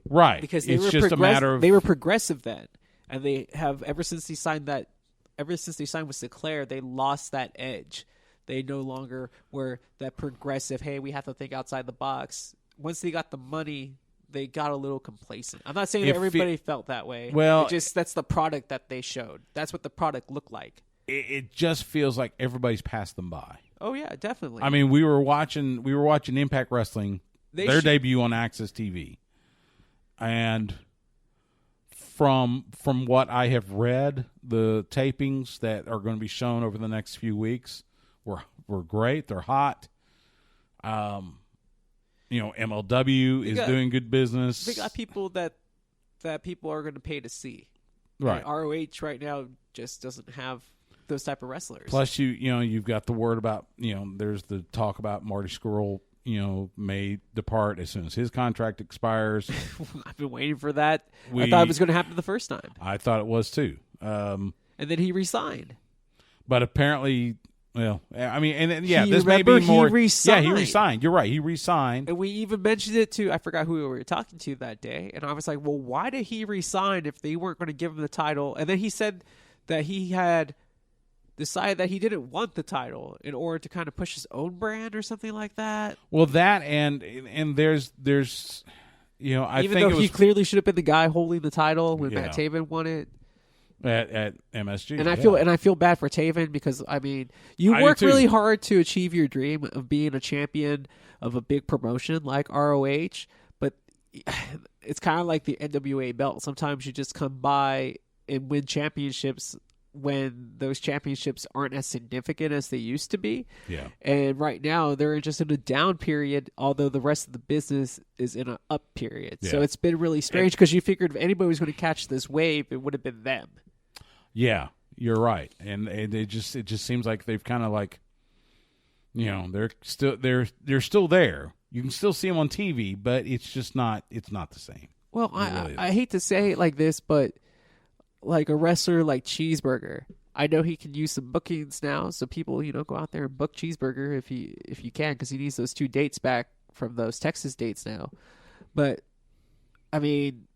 Right. Because it's just a matter of... They were progressive then. And they have, ever since they signed with Sinclair, they lost that edge. They no longer were that progressive, hey, we have to think outside the box. Once they got the money, they got a little complacent. I'm not saying that everybody felt that way. Well, that's the product that they showed. That's what the product looked like. It just feels like everybody's passed them by. Oh yeah, definitely. I mean, we were watching Impact Wrestling, their debut on Access TV, and from what I have read, the tapings that are going to be shown over the next few weeks were great. They're hot. MLW is doing good business. They got people that people are going to pay to see. Right. And ROH right now just doesn't have those type of wrestlers. Plus, you've got the word about, there's the talk about Marty Scurll, may depart as soon as his contract expires. I've been waiting for that. I thought it was going to happen the first time. I thought it was too. And then he resigned. But apparently, Well, I mean, and He this may be more. He resigned. Yeah, he resigned. You're right. He resigned. And we even mentioned it to, I forgot who we were talking to that day. And I was like, well, why did he resign if they weren't going to give him the title? And then he said that he had decided that he didn't want the title in order to kind of push his own brand or something like that. Well, that and there's I even think though he clearly should have been the guy holding the title when Matt Taven won it. At MSG, and I feel bad for Taven because I mean you work really hard to achieve your dream of being a champion of a big promotion like ROH, but it's kind of like the NWA belt. Sometimes you just come by and win championships when those championships aren't as significant as they used to be. Yeah. And right now they're just in a down period, although the rest of the business is in an up period. Yeah. So it's been really strange because you figured if anybody was going to catch this wave, it would have been them. Yeah, you're right, and it just seems like they've kind of like, they're still there. You can still see them on TV, but it's not the same. Well, I hate to say it like this, but like a wrestler like Cheeseburger, I know he can use some bookings now, so people go out there and book Cheeseburger if you can, because he needs those 2 dates back from those Texas dates now. But I mean,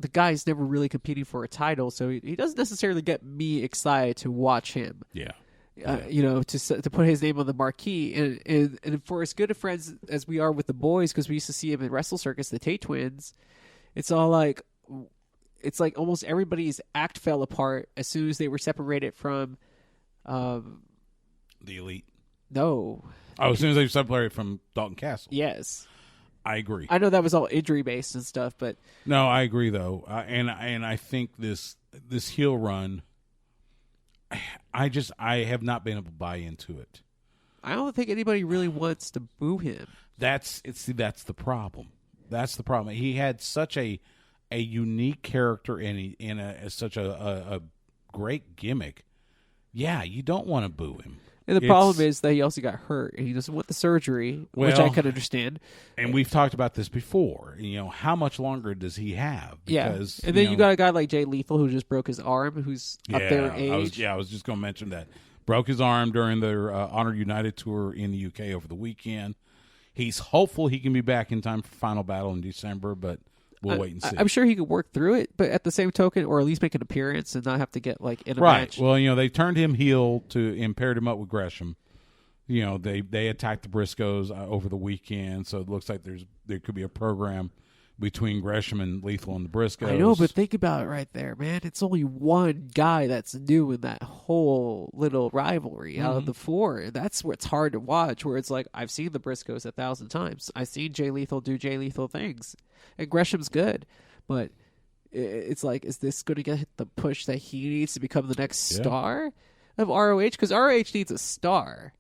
the guy's never really competing for a title, so he doesn't necessarily get me excited to watch him. Yeah. To put his name on the marquee. And for as good of friends as we are with the boys, because we used to see him in Wrestle Circus, the Tate Twins, it's like almost everybody's act fell apart as soon as they were separated from the Elite. No. Oh, as soon as they were separated from Dalton Castle. Yes. I agree. I know that was all injury based and stuff, but no, I agree though, and I think this heel run, I have not been able to buy into it. I don't think anybody really wants to boo him. That's the problem. That's the problem. He had such a unique character and such a great gimmick. Yeah, you don't want to boo him. And the problem is that he also got hurt, and he doesn't want the surgery, which I can understand. And we've talked about this before. How much longer does he have? Because, and then you got a guy like Jay Lethal who just broke his arm, who's up there in age. I was just going to mention that. Broke his arm during their Honor United tour in the UK over the weekend. He's hopeful he can be back in time for Final Battle in December, but we'll wait and see. I'm sure he could work through it, but at the same token, or at least make an appearance and not have to get in a right. match. Well, they turned him heel and paired him up with Gresham. They attacked the Briscoes over the weekend, so it looks like there could be a program between Gresham and Lethal and the Briscoes. I know, but think about it right there, man. It's only one guy that's new in that whole little rivalry out of the 4. That's what's hard to watch, where it's like, I've seen the Briscoes 1,000 times. I've seen Jay Lethal do Jay Lethal things. And Gresham's good, but it's like, is this going to get the push that he needs to become the next star of ROH? Because ROH needs a star.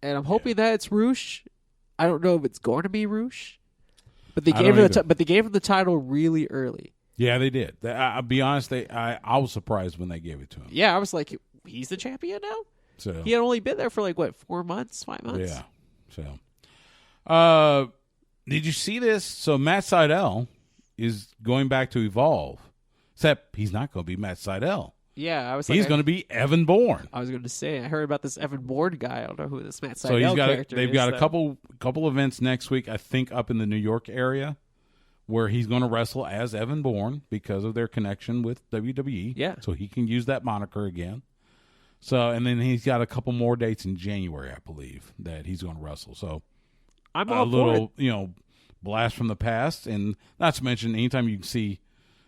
And I'm hoping that it's Roosh. I don't know if it's going to be Roosh. But they gave him the title really early. Yeah, they did. I'll be honest. I was surprised when they gave it to him. Yeah, I was like, he's the champion now. So he had only been there for 4 months, 5 months. Yeah. So, did you see this? So Matt Sydal is going back to Evolve, except he's not going to be Matt Sydal. Yeah, I was. He's going to be Evan Bourne. I was going to say, I heard about this Evan Bourne guy. I don't know who this Matt Sydal character is. They've got a couple events next week, I think, up in the New York area, where he's going to wrestle as Evan Bourne because of their connection with WWE. Yeah, so he can use that moniker again. So, and then he's got a couple more dates in January, I believe, that he's going to wrestle. So, I'm all a little, blast from the past, and not to mention, anytime you can see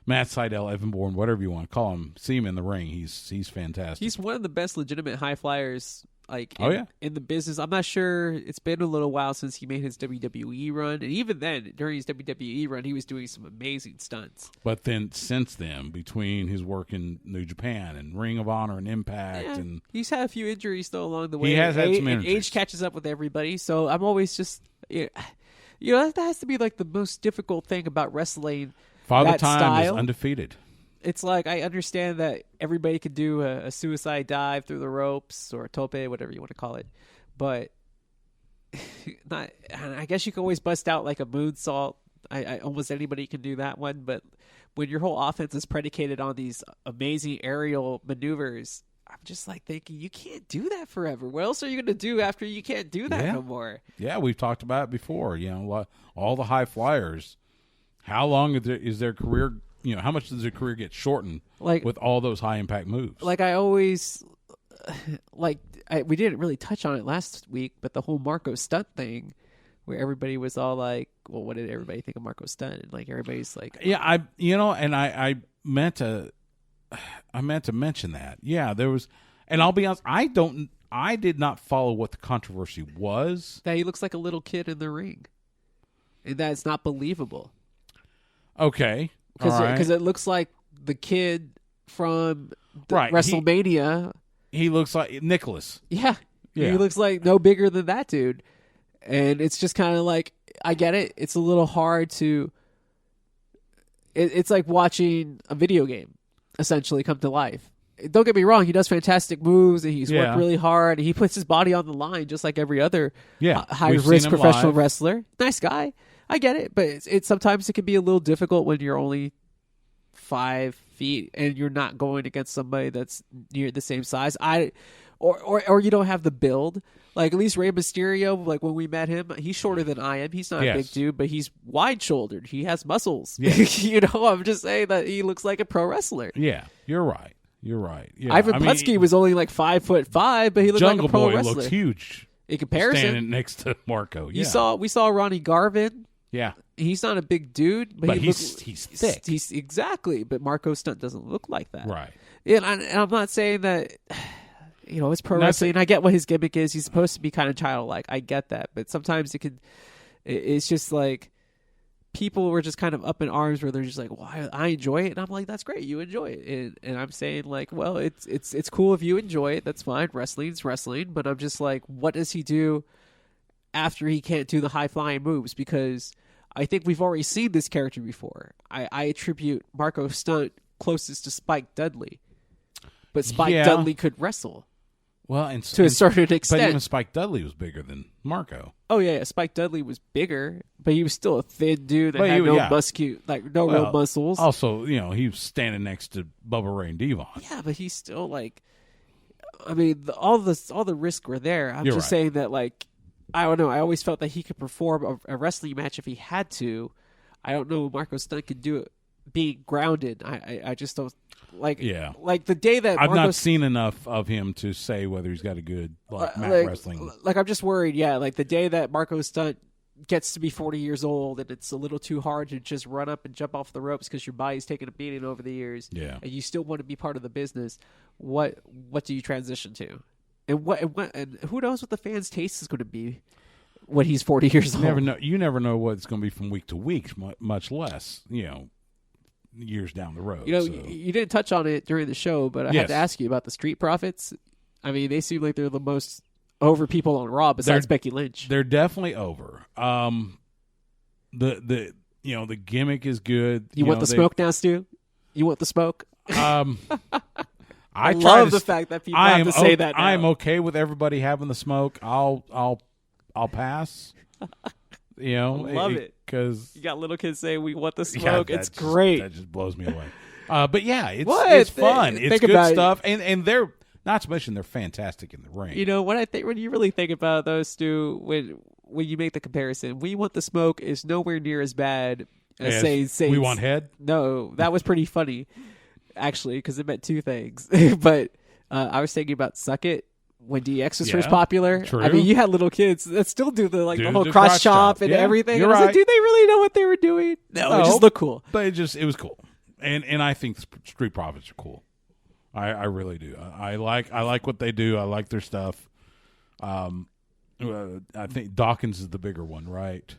Matt Sydal, Evan Bourne, whatever you want to call him, see him in the ring. He's fantastic. He's one of the best legitimate high flyers in the business. I'm not sure. It's been a little while since he made his WWE run. And even then, during his WWE run, he was doing some amazing stunts. But then, since then, between his work in New Japan and Ring of Honor and Impact, and he's had a few injuries, though, along the way. He has had some injuries. injuries. And age catches up with everybody. So I'm always just... that has to be the most difficult thing about wrestling. Father Time style. is undefeated. It's like, I understand that everybody could do a suicide dive through the ropes or a tope, whatever you want to call it, but I guess you can always bust out a moonsault. Almost anybody can do that one, but when your whole offense is predicated on these amazing aerial maneuvers, I'm just like thinking, you can't do that forever. What else are you going to do after you can't do that no more? Yeah, we've talked about it before. All the high flyers. How long is their career? How much does their career get shortened with all those high impact moves? Like I always, we didn't really touch on it last week, but the whole Marco Stunt thing, where everybody was all like, "Well, what did everybody think of Marco Stunt?" And like everybody's like, "Yeah, I meant to mention that. Yeah, there was, and I'll be honest, I did not follow what the controversy was. That he looks like a little kid in the ring, and that's not believable. Okay, because it looks like the kid from WrestleMania. He looks like Nicholas. Yeah, he looks like no bigger than that dude, and it's just kind of like, I get it. It's a little hard to. It's like watching a video game essentially come to life. Don't get me wrong, he does fantastic moves and he's worked really hard and he puts his body on the line just like every other high risk professional wrestler. Nice guy. I get it, but it's sometimes it can be a little difficult when you're only 5 feet and you're not going against somebody that's near the same size. Or you don't have the build. Like at least Rey Mysterio, like when we met him, he's shorter than I am. He's not a big dude, but he's wide shouldered. He has muscles. Yeah. I'm just saying that he looks like a pro wrestler. Yeah, you're right. Yeah. Ivan Putski was only like 5'5", but he looked like a pro wrestler. Jungle Boy looks huge in comparison. Standing next to Marco. Yeah. We saw Ronnie Garvin. Yeah. He's not a big dude, but he's thick. He's exactly, but Marco Stunt doesn't look like that. Right. And I'm not saying that, it's pro wrestling. I get what his gimmick is. He's supposed to be kind of childlike. I get that, but sometimes it's just like people were just kind of up in arms where they're just like, well, I enjoy it. And I'm like, that's great. You enjoy it. And I'm saying like, well, it's cool if you enjoy it. That's fine. Wrestling's wrestling. But I'm just like, what does he do after he can't do the high flying moves? Because I think we've already seen this character before. I attribute Marco Stunt closest to Spike Dudley. But Spike Dudley could wrestle. Well, to a certain extent. But even Spike Dudley was bigger than Marco. Oh, yeah. Spike Dudley was bigger, but he was still a thin dude that had no real muscles. Also, he was standing next to Bubba Ray and Devon. Yeah, but he's still like, I mean, all the risks were there. I'm just saying that, like, I don't know. I always felt that he could perform a wrestling match if he had to. I don't know if Marco Stunt could do it being grounded. I just don't. Like the day that I've not seen enough of him to say whether he's got a good mat wrestling. Like I'm just worried. Yeah, like the day that Marco Stunt gets to be 40 years old and it's a little too hard to just run up and jump off the ropes because your body's taken a beating over the years. Yeah, and you still want to be part of the business. What do you transition to? And who knows what the fans' taste is going to be when he's 40 years old? You never know what it's going to be from week to week, much less years down the road. You didn't touch on it during the show, but I had to ask you about the Street Profits. I mean, they seem like they're the most over people on Raw besides Becky Lynch. They're definitely over. The gimmick is good. You want the smoke now, Stu? You want the smoke? I love the fact that people have to say that now. I'm okay with everybody having the smoke. I'll pass. I love it because you got little kids saying we want the smoke. It's great. That just blows me away. But yeah, it's fun. It's good stuff, and they're not to mention they're fantastic in the ring. What I think when you really think about those, Stu, when you make the comparison, we want the smoke is nowhere near as bad as say we want head. No, that was pretty funny actually because it meant two things. But I was thinking about Suck It. When DX was first popular, true. I mean, you had little kids that still do the whole cross chop and everything. You're and I was right. like, do they really know what they were doing? No, it just looked cool. But it was cool, and I think Street Profits are cool. I really do. I like what they do. I like their stuff. I think Dawkins is the bigger one, right?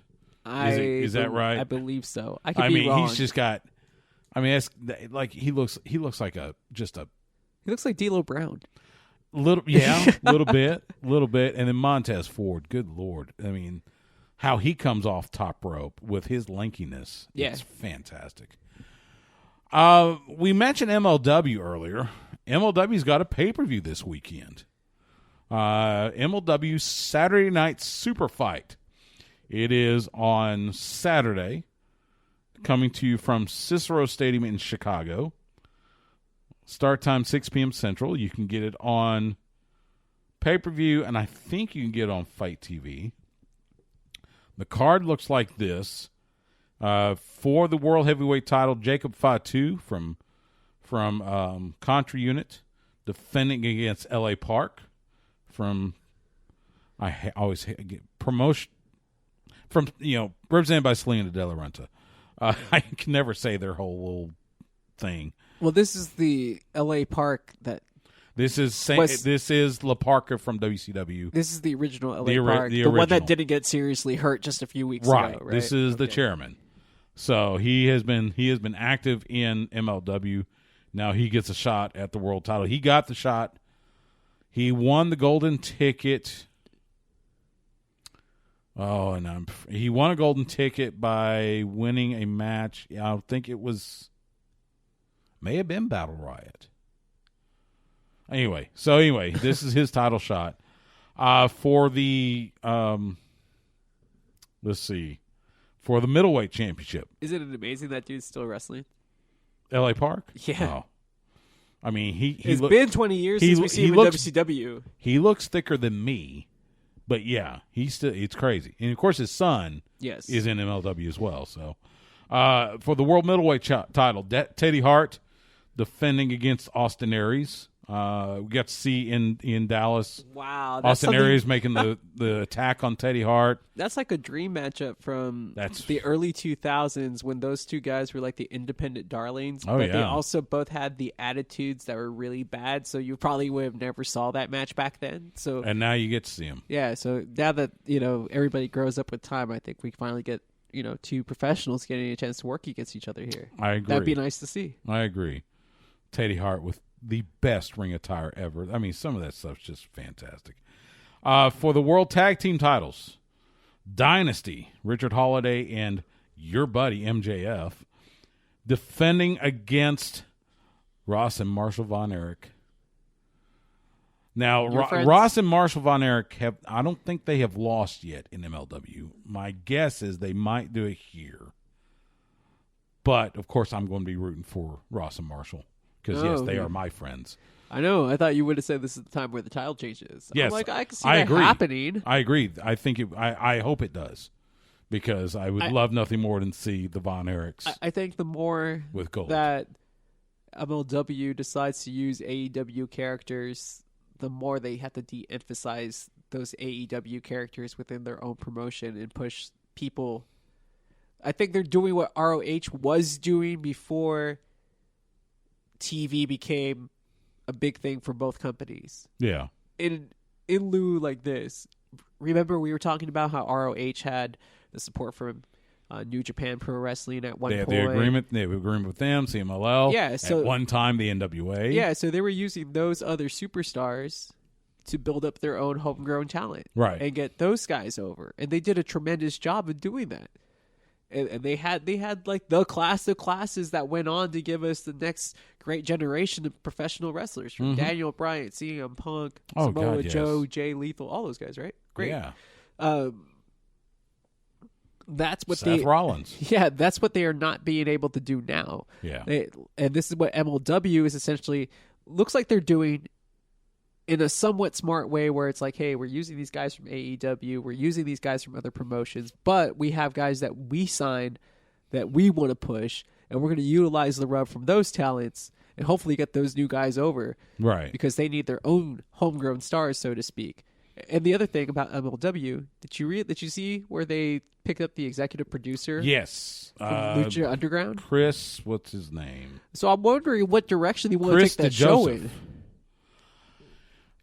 Is that right? I believe so. I could be wrong. He's just got. I mean, it's like he looks like He looks like D'Lo Brown. Little bit, and then Montez Ford. Good Lord, I mean, how he comes off top rope with his lankiness, it's fantastic. We mentioned MLW earlier. MLW's got a pay-per-view this weekend. MLW Saturday Night Super Fight. It is on Saturday, coming to you from Cicero Stadium in Chicago. Start time 6 p.m. Central. You can get it on pay-per-view, and I think you can get it on Fight TV. The card looks like this. For the World Heavyweight title, Jacob Fatu from Contra Unit, defending against L.A. Park from promotion from represented by Selena De La Renta. I can never say their whole little thing. Well, this is the L.A. Park that. This is La Parka from WCW. This is the original L.A. Park, the one that didn't get seriously hurt just a few weeks ago. Right. This is the chairman. So he has been active in MLW. Now he gets a shot at the world title. He got the shot. He won the golden ticket. Oh, and he won a golden ticket by winning a match. I think it may have been Battle Riot. Anyway, this is his title shot. For the let's see. For the middleweight championship. Isn't it amazing that dude's still wrestling? L.A. Park? Yeah. Oh. I mean, it's been 20 years since we see him in WCW. He looks thicker than me, but yeah, it's crazy. And of course, his son is in MLW as well. So, for the world middleweight title, Teddy Hart defending against Austin Aries. We got to see in Dallas. Wow, Austin Aries making the attack on Teddy Hart. That's like a dream matchup from the early 2000s when those two guys were like the independent darlings. Oh, but they also both had the attitudes that were really bad, so you probably would have never saw that match back then. And now you get to see them. Yeah, so now that everybody grows up with time, I think we finally get two professionals getting a chance to work against each other here. I agree. That'd be nice to see. I agree. Teddy Hart with the best ring attire ever. I mean, some of that stuff's just fantastic. For the World Tag Team titles, Dynasty, Richard Holiday and your buddy MJF, defending against Ross and Marshall Von Erich. Now, Ross and Marshall Von Erich I don't think they have lost yet in MLW. My guess is they might do it here. But, of course, I'm going to be rooting for Ross and Marshall. Because, yes, they are my friends. I know. I thought you would have said this is the time where the title changes. Yes. I'm like, I can see that happening. I agree. I think I hope it does. Because I would love nothing more than see the Von Erichs. I think the more with gold that MLW decides to use AEW characters, the more they have to de-emphasize those AEW characters within their own promotion and push people. I think they're doing what ROH was doing before TV became a big thing for both companies. Yeah. In lieu like this, remember we were talking about how ROH had the support from New Japan Pro Wrestling at one point. They have agreement with them, CMLL. Yeah, so at one time the NWA. Yeah, so they were using those other superstars to build up their own homegrown talent. Right. And get those guys over. And they did a tremendous job of doing that. And they had like the class of classes that went on to give us the next great generation of professional wrestlers from Daniel Bryan, CM Punk, Samoa Joe, Jay Lethal, all those guys, right? Great. Yeah. That's what Seth Rollins. Yeah, that's what they are not being able to do now. Yeah. And this is what MLW is essentially looks like they're doing in a somewhat smart way where it's like, hey, we're using these guys from AEW, we're using these guys from other promotions, but we have guys that we signed that we want to push, and we're going to utilize the rub from those talents and hopefully get those new guys over. Right. Because they need their own homegrown stars, so to speak. And the other thing about MLW, did you see where they picked up the executive producer? Yes. From Lucha Underground? Chris, what's his name? So I'm wondering what direction they want to take that show in.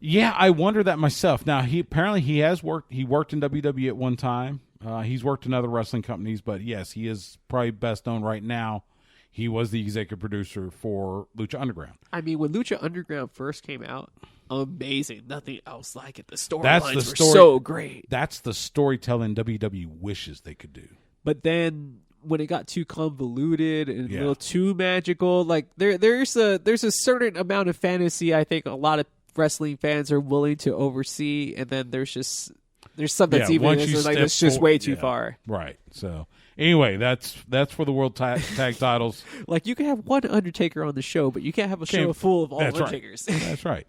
Yeah, I wonder that myself. Now, he worked in WWE at one time. He's worked in other wrestling companies, but yes, he is probably best known right now. He was the executive producer for Lucha Underground. I mean, when Lucha Underground first came out, amazing. Nothing else like it. The storylines were so great. That's the storytelling WWE wishes they could do. But then when it got too convoluted and a little too magical, like there's a certain amount of fantasy I think a lot of wrestling fans are willing to oversee, and then there's just There's something that's even it's just way too far. Right. So anyway, that's for the world tag titles. Like, you can have one Undertaker on the show, but you can't have a show full of all Undertakers. Right. That's right.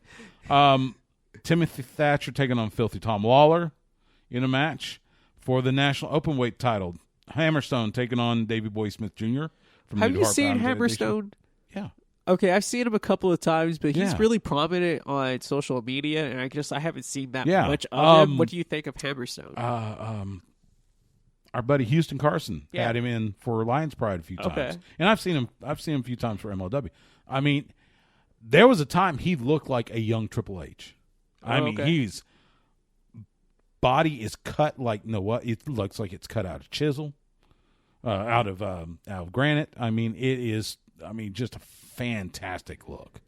Timothy Thatcher taking on Filthy Tom Lawler in a match for the National Openweight title. Hammerstone taking on Davey Boy Smith Jr. from Have you seen Hammerstone? Yeah. Okay, I've seen him a couple of times, but he's really prominent on social media, and I haven't seen that much of him. What do you think of Hammerstone? Our buddy Houston Carson had him in for Lions Pride a few times, and I've seen him a few times for MLW. I mean, there was a time he looked like a young Triple H. I mean, his body is cut like it looks like it's cut out of chisel, out of granite. I mean, it is. I mean, just a fantastic look.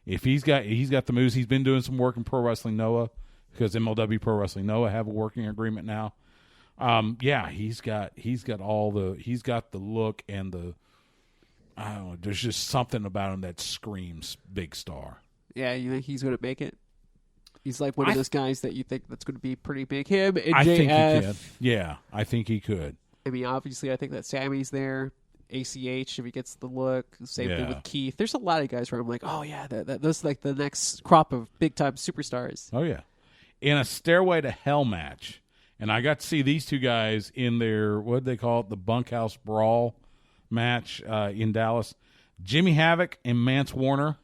If he's got the moves, he's been doing some work in Pro Wrestling Noah, because MLW Pro Wrestling Noah have a working agreement now. He's got the look and the, I don't know, there's just something about him that screams big star. Yeah, you think he's going to make it? He's like one of those guys that you think that's going to be pretty big. Him and I JF. think he could. Yeah, I think he could. I mean, obviously, I think that Sammy's there. ACH, if he gets the look. Same thing with Keith. There's a lot of guys where I'm like, oh, yeah, those like the next crop of big-time superstars. Oh, yeah. In a Stairway to Hell match, and I got to see these two guys in their, what they call it, the Bunkhouse Brawl match in Dallas. Jimmy Havoc and Mance Warner.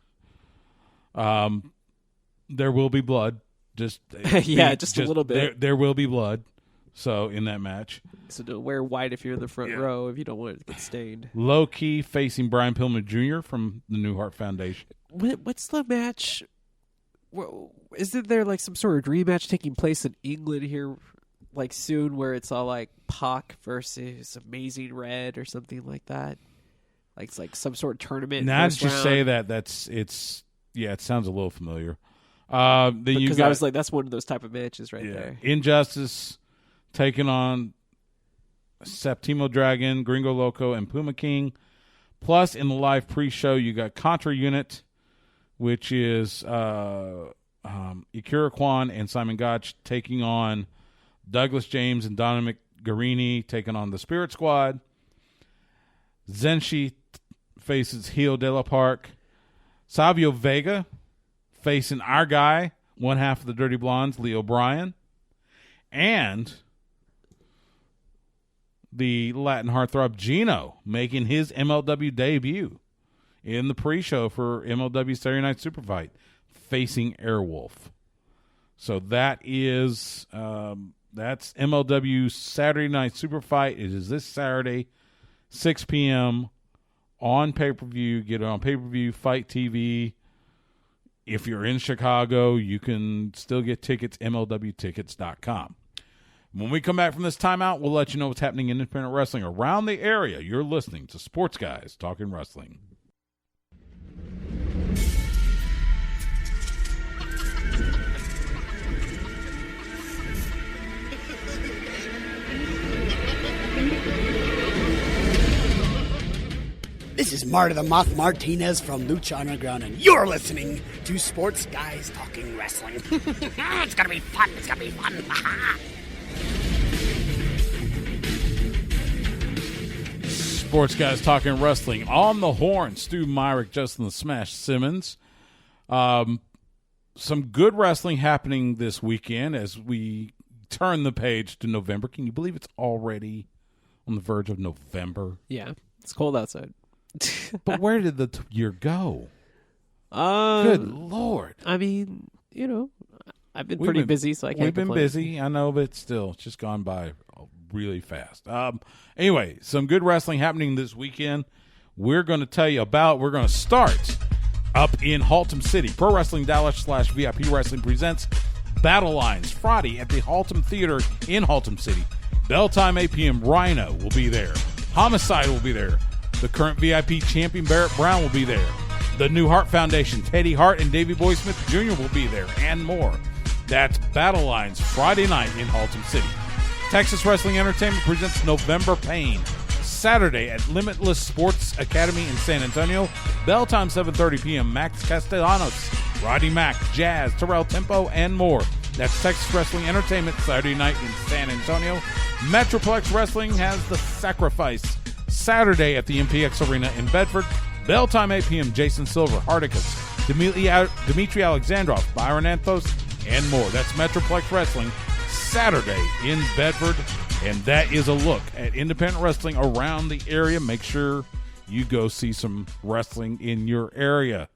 There will be blood. Just a little bit. There will be blood. So in that match. So don't wear white if you're in the front row if you don't want it to get stained. Low Key facing Brian Pillman Jr. from the New Heart Foundation. What's the match? Isn't there like some sort of dream match taking place in England here like soon where it's all like Pac versus Amazing Red or something like that? Like it's like some sort of tournament. Now that you say that, it sounds a little familiar. Because I was like, that's one of those type of matches right there. Injustice taking on Septimo Dragon, Gringo Loco, and Puma King. Plus, in the live pre-show, you got Contra Unit, which is Akira Kwan and Simon Gotch taking on Douglas James and Dominic Garini taking on the Spirit Squad. Zenshi faces Hio de la Park. Savio Vega facing our guy, one half of the Dirty Blondes, Lee O'Brien. And the Latin heartthrob Gino making his MLW debut in the pre-show for MLW Saturday Night Super Fight, facing Airwolf. So that is that's MLW Saturday Night Super Fight. It is this Saturday, 6 p.m. on pay-per-view. Get it on pay-per-view, Fight TV. If you're in Chicago, you can still get tickets, MLWtickets.com. When we come back from this timeout, we'll let you know what's happening in independent wrestling around the area. You're listening to Sports Guys Talking Wrestling. This is Marta the Moth Martinez from Lucha Underground, and you're listening to Sports Guys Talking Wrestling. It's going to be fun. It's going to be fun. Sports Guys Talking Wrestling. On the horn, Stu Myrick, Justin the Smash Simmons. Some good wrestling happening this weekend as we turn the page to November. Can you believe it's already on the verge of November? Yeah, it's cold outside. But where did the year go? Good Lord. I mean, I've been pretty busy, so I can't complain. We've been busy, I know, but still, it's just gone by really fast. Anyway, some good wrestling happening this weekend. We're going to tell you about. We're going to start up in Haltom City. Pro Wrestling Dallas / VIP Wrestling presents Battle Lines Friday at the Haltom Theater in Haltom City. Bell time 8 p.m. Rhino will be there. Homicide will be there. The current VIP champion Barrett Brown will be there. The New Heart Foundation, Teddy Hart and Davey Boy Smith Jr. will be there, and more. That's Battle Lines Friday night in Haltom City. Texas Wrestling Entertainment presents November Pain Saturday at Limitless Sports Academy in San Antonio. Bell time 7:30 p.m. Max Castellanos, Roddy Mack, Jazz, Terrell Tempo, and more. That's Texas Wrestling Entertainment Saturday night in San Antonio. Metroplex Wrestling has The Sacrifice Saturday at the MPX Arena in Bedford. Bell time 8 p.m. Jason Silver, Hardicus, Dmitry Alexandrov, Byron Anthos, and more. That's Metroplex Wrestling Saturday in Bedford. And that is a look at independent wrestling around the area. Make sure you go see some wrestling in your area.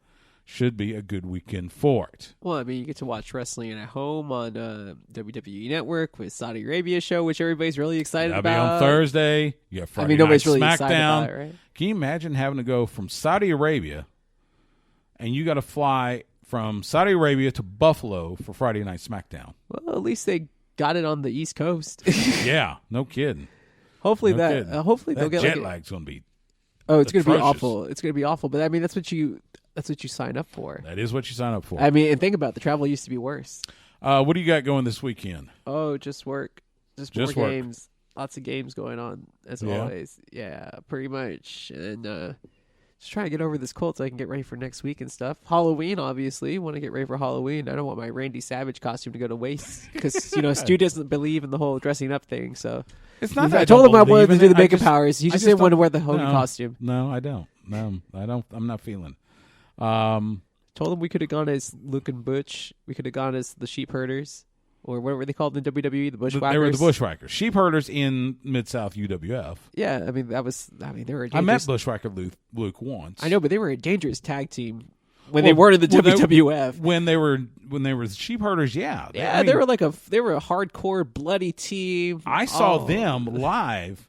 Should be a good weekend for it. Well, I mean, you get to watch wrestling at home on WWE Network with Saudi Arabia show, which everybody's really excited about. That'll be on Thursday. You have Friday night nobody's really SmackDown. excited about it, right? Can you imagine having to go from Saudi Arabia and you got to fly from Saudi Arabia to Buffalo for Friday Night SmackDown? Well, at least they got it on the East Coast. Yeah, no kidding. Hopefully hopefully they'll get jet lag's going to be. Oh, it's going to be atrocious. awful. It's going to be awful. But I mean, that's what you sign up for. That is what you sign up for. I mean, and think about it, the travel used to be worse. What do you got going this weekend? Oh, just work. Just more games. Lots of games going on as always. Yeah, pretty much. And just trying to get over this cold so I can get ready for next week and stuff. Halloween, obviously. Want to get ready for Halloween. I don't want my Randy Savage costume to go to waste because Stu doesn't believe in the whole dressing up thing. So it's not. I told him I wanted to do the makeup powers. He just didn't want to wear the Hogan costume. No, I don't. No, I don't. I'm not feeling. Told him we could have gone as Luke and Butch. We could have gone as the Sheep Herders, or what were they called in WWE? The Bushwhackers. They were the Bushwhackers. Sheep Herders in Mid-South UWF. Yeah, I mean they were. I met Bushwhacker Luke once. I know, but they were a dangerous tag team when they weren't in the WWF. When they were the Sheep Herders, yeah. They were they were a hardcore bloody team. I saw them live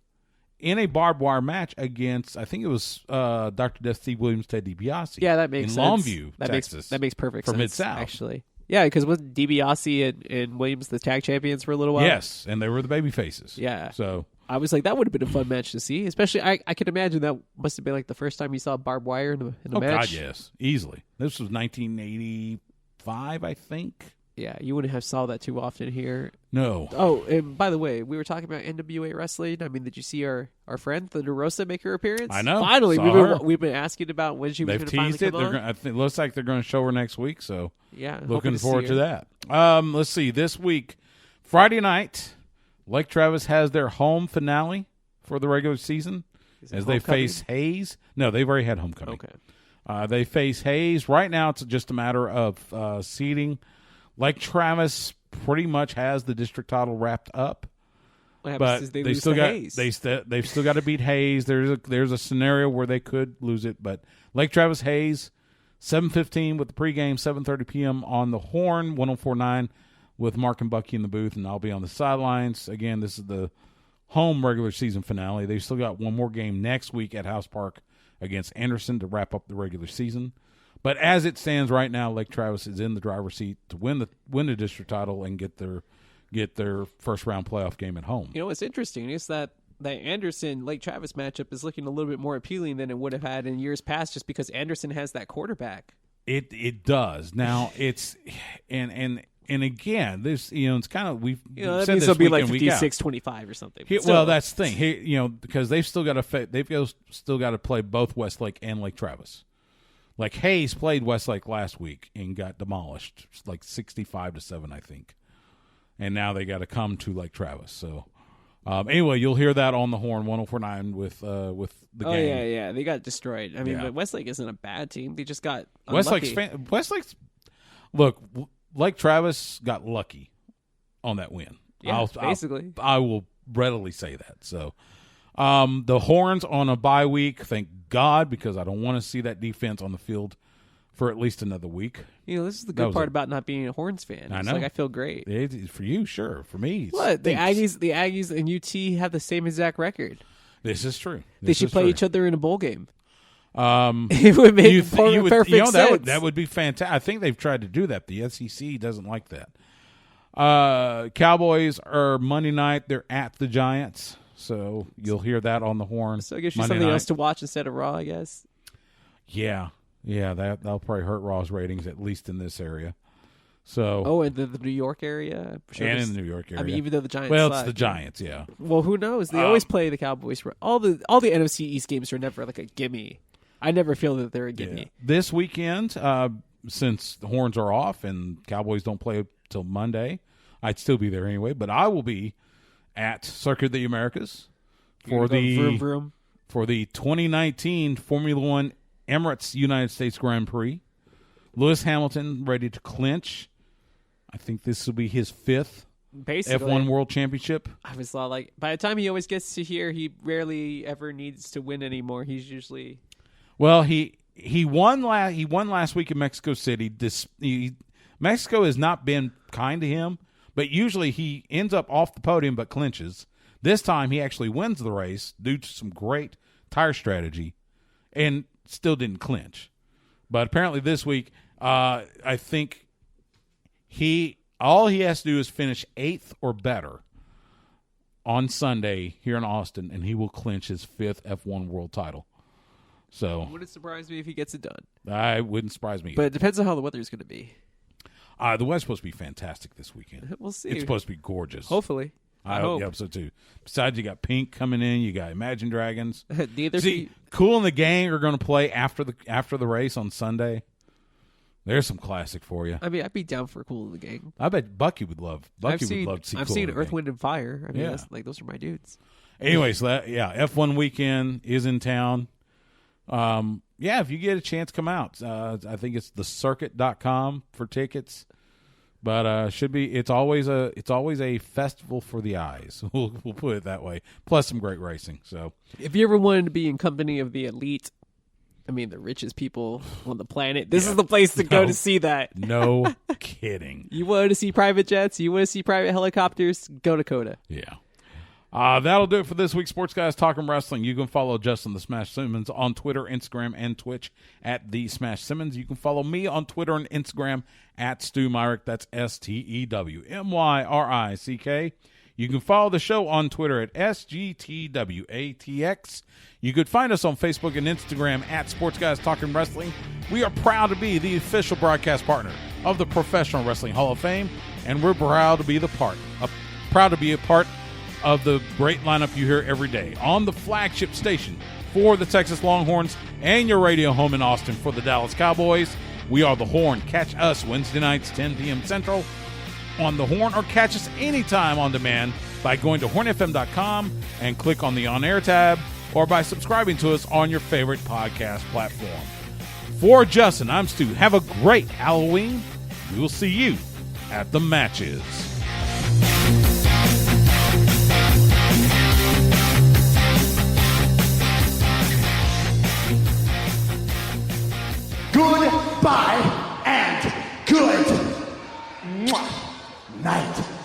in a barbed wire match against, I think it was Dr. Death Steve Williams, Ted DiBiase. Yeah, that makes sense. In Longview, Texas. That makes perfect for sense. Mid-South. Actually. Yeah, because wasn't DiBiase and Williams the tag champions for a little while? Yes, and they were the baby faces. Yeah. So I was like, that would have been a fun match to see. Especially, I could imagine that must have been like the first time you saw barbed wire in the match. Oh, God, yes. Easily. This was 1985, I think. Yeah, you wouldn't have saw that too often here. No. Oh, and by the way, we were talking about NWA wrestling. I mean, did you see our friend Thunder Rosa make her appearance? I know. Finally, we've been asking about when she was going to finally come on. I think it looks like they're going to show her next week. So yeah, looking forward to that. Let's see. This week, Friday night, Lake Travis has their home finale for the regular season as they face Hayes. No, they've already had homecoming. Okay. They face Hayes right now. It's just a matter of seeding. Lake Travis pretty much has the district title wrapped up, but they've still got to beat Hayes. There's a scenario where they could lose it, but Lake Travis Hayes, 7:15 with the pregame, 7:30 p.m. on the Horn, 104.9 with Mark and Bucky in the booth, and I'll be on the sidelines. Again, this is the home regular season finale. They've still got one more game next week at House Park against Anderson to wrap up the regular season. But as it stands right now, Lake Travis is in the driver's seat to win the district title and get their first round playoff game at home. You know what's interesting is that Anderson Lake Travis matchup is looking a little bit more appealing than it would have had in years past, just because Anderson has that quarterback. It does. Now it's and again, this it's kind of we've that said means this it'll be like week 56-25 or something. Well, that's the thing. Because they've still got to play both Westlake and Lake Travis. Like Hayes played Westlake last week and got demolished, like 65-7, I think. And now they got to come to Lake Travis. So anyway, you'll hear that on the Horn 104.9 with the game. Oh yeah, they got destroyed. I mean, but Westlake isn't a bad team. They just got unlucky. Westlake's look. Lake Travis got lucky on that win. Yeah, basically. I will readily say that. So the Horns on a bye week, thank God, because I don't want to see that defense on the field for at least another week. This is the good part about not being a Horns fan. I know. I feel great. For you, sure. For me, what? The Aggies and UT have the same exact record. This is true. They should play each other in a bowl game. It would make perfect sense. That would be fantastic. I think they've tried to do that. The SEC doesn't like that. Cowboys are Monday night. They're at the Giants. So you'll hear that on the Horn. So it gives you Monday something night. else to watch instead of Raw, I guess. Yeah, that'll probably hurt Raw's ratings, at least in this area. So and the New York area? Sure, and in the New York area. I mean, even though the Giants it's the Giants, yeah. Well, who knows? They always play the Cowboys. All the NFC East games are never like a gimme. I never feel that they're a gimme. Yeah. This weekend, since the Horns are off and Cowboys don't play till Monday. I'd still be there anyway, but I will be at Circuit of the Americas for vroom, vroom. For the 2019 Formula One Emirates United States Grand Prix. Lewis Hamilton ready to clinch. I think this will be his 5th F1 World Championship. I was like, by the time he always gets to here, he rarely ever needs to win anymore. He's usually he won last week in Mexico City. Mexico has not been kind to him, but usually he ends up off the podium but clinches. This time he actually wins the race due to some great tire strategy and still didn't clinch. But apparently this week, I think all he has to do is finish 8th or better on Sunday here in Austin, and he will clinch his 5th F1 World title. So wouldn't surprise me if he gets it done. It wouldn't surprise me. But it depends on how the weather is going to be. The weather's supposed to be fantastic this weekend. We'll see. It's supposed to be gorgeous. Hopefully. I hope so too. Besides, you got Pink coming in. You got Imagine Dragons. See, Cool and the Gang are going to play after the race on Sunday. There's some classic for you. I mean, I'd be down for Cool and the Gang. I bet Bucky would love. Would love to see. I've Cool seen and Earth, Gang. Wind, and Fire. I mean, those are my dudes. Anyways, F1 weekend is in town. If you get a chance, come out. I think it's thecircuit.com for tickets. But it's always a festival for the eyes. We'll put it that way. Plus some great racing. So if you ever wanted to be in company of the elite, I mean the richest people on the planet, this is the place to go to see that. No kidding. You wanted to see private jets, you want to see private helicopters, go to COTA. Yeah. That'll do it for this week's Sports Guys Talking Wrestling. You can follow Justin the Smash Simmons on Twitter, Instagram, and Twitch at The Smash Simmons. You can follow me on Twitter and Instagram at Stu Myrick. That's STEWMYRICK. You can follow the show on Twitter at SGTWATX. You could find us on Facebook and Instagram at Sports Guys Talking Wrestling. We are proud to be the official broadcast partner of the Professional Wrestling Hall of Fame, and we're proud to be a part of the great lineup you hear every day on the flagship station for the Texas Longhorns and your radio home in Austin for the Dallas Cowboys. We are The Horn. Catch us Wednesday nights, 10 p.m. Central on The Horn, or catch us anytime on demand by going to hornfm.com and click on the on-air tab, or by subscribing to us on your favorite podcast platform. For Justin, I'm Stu. Have a great Halloween. We will see you at the matches. Goodbye and good night.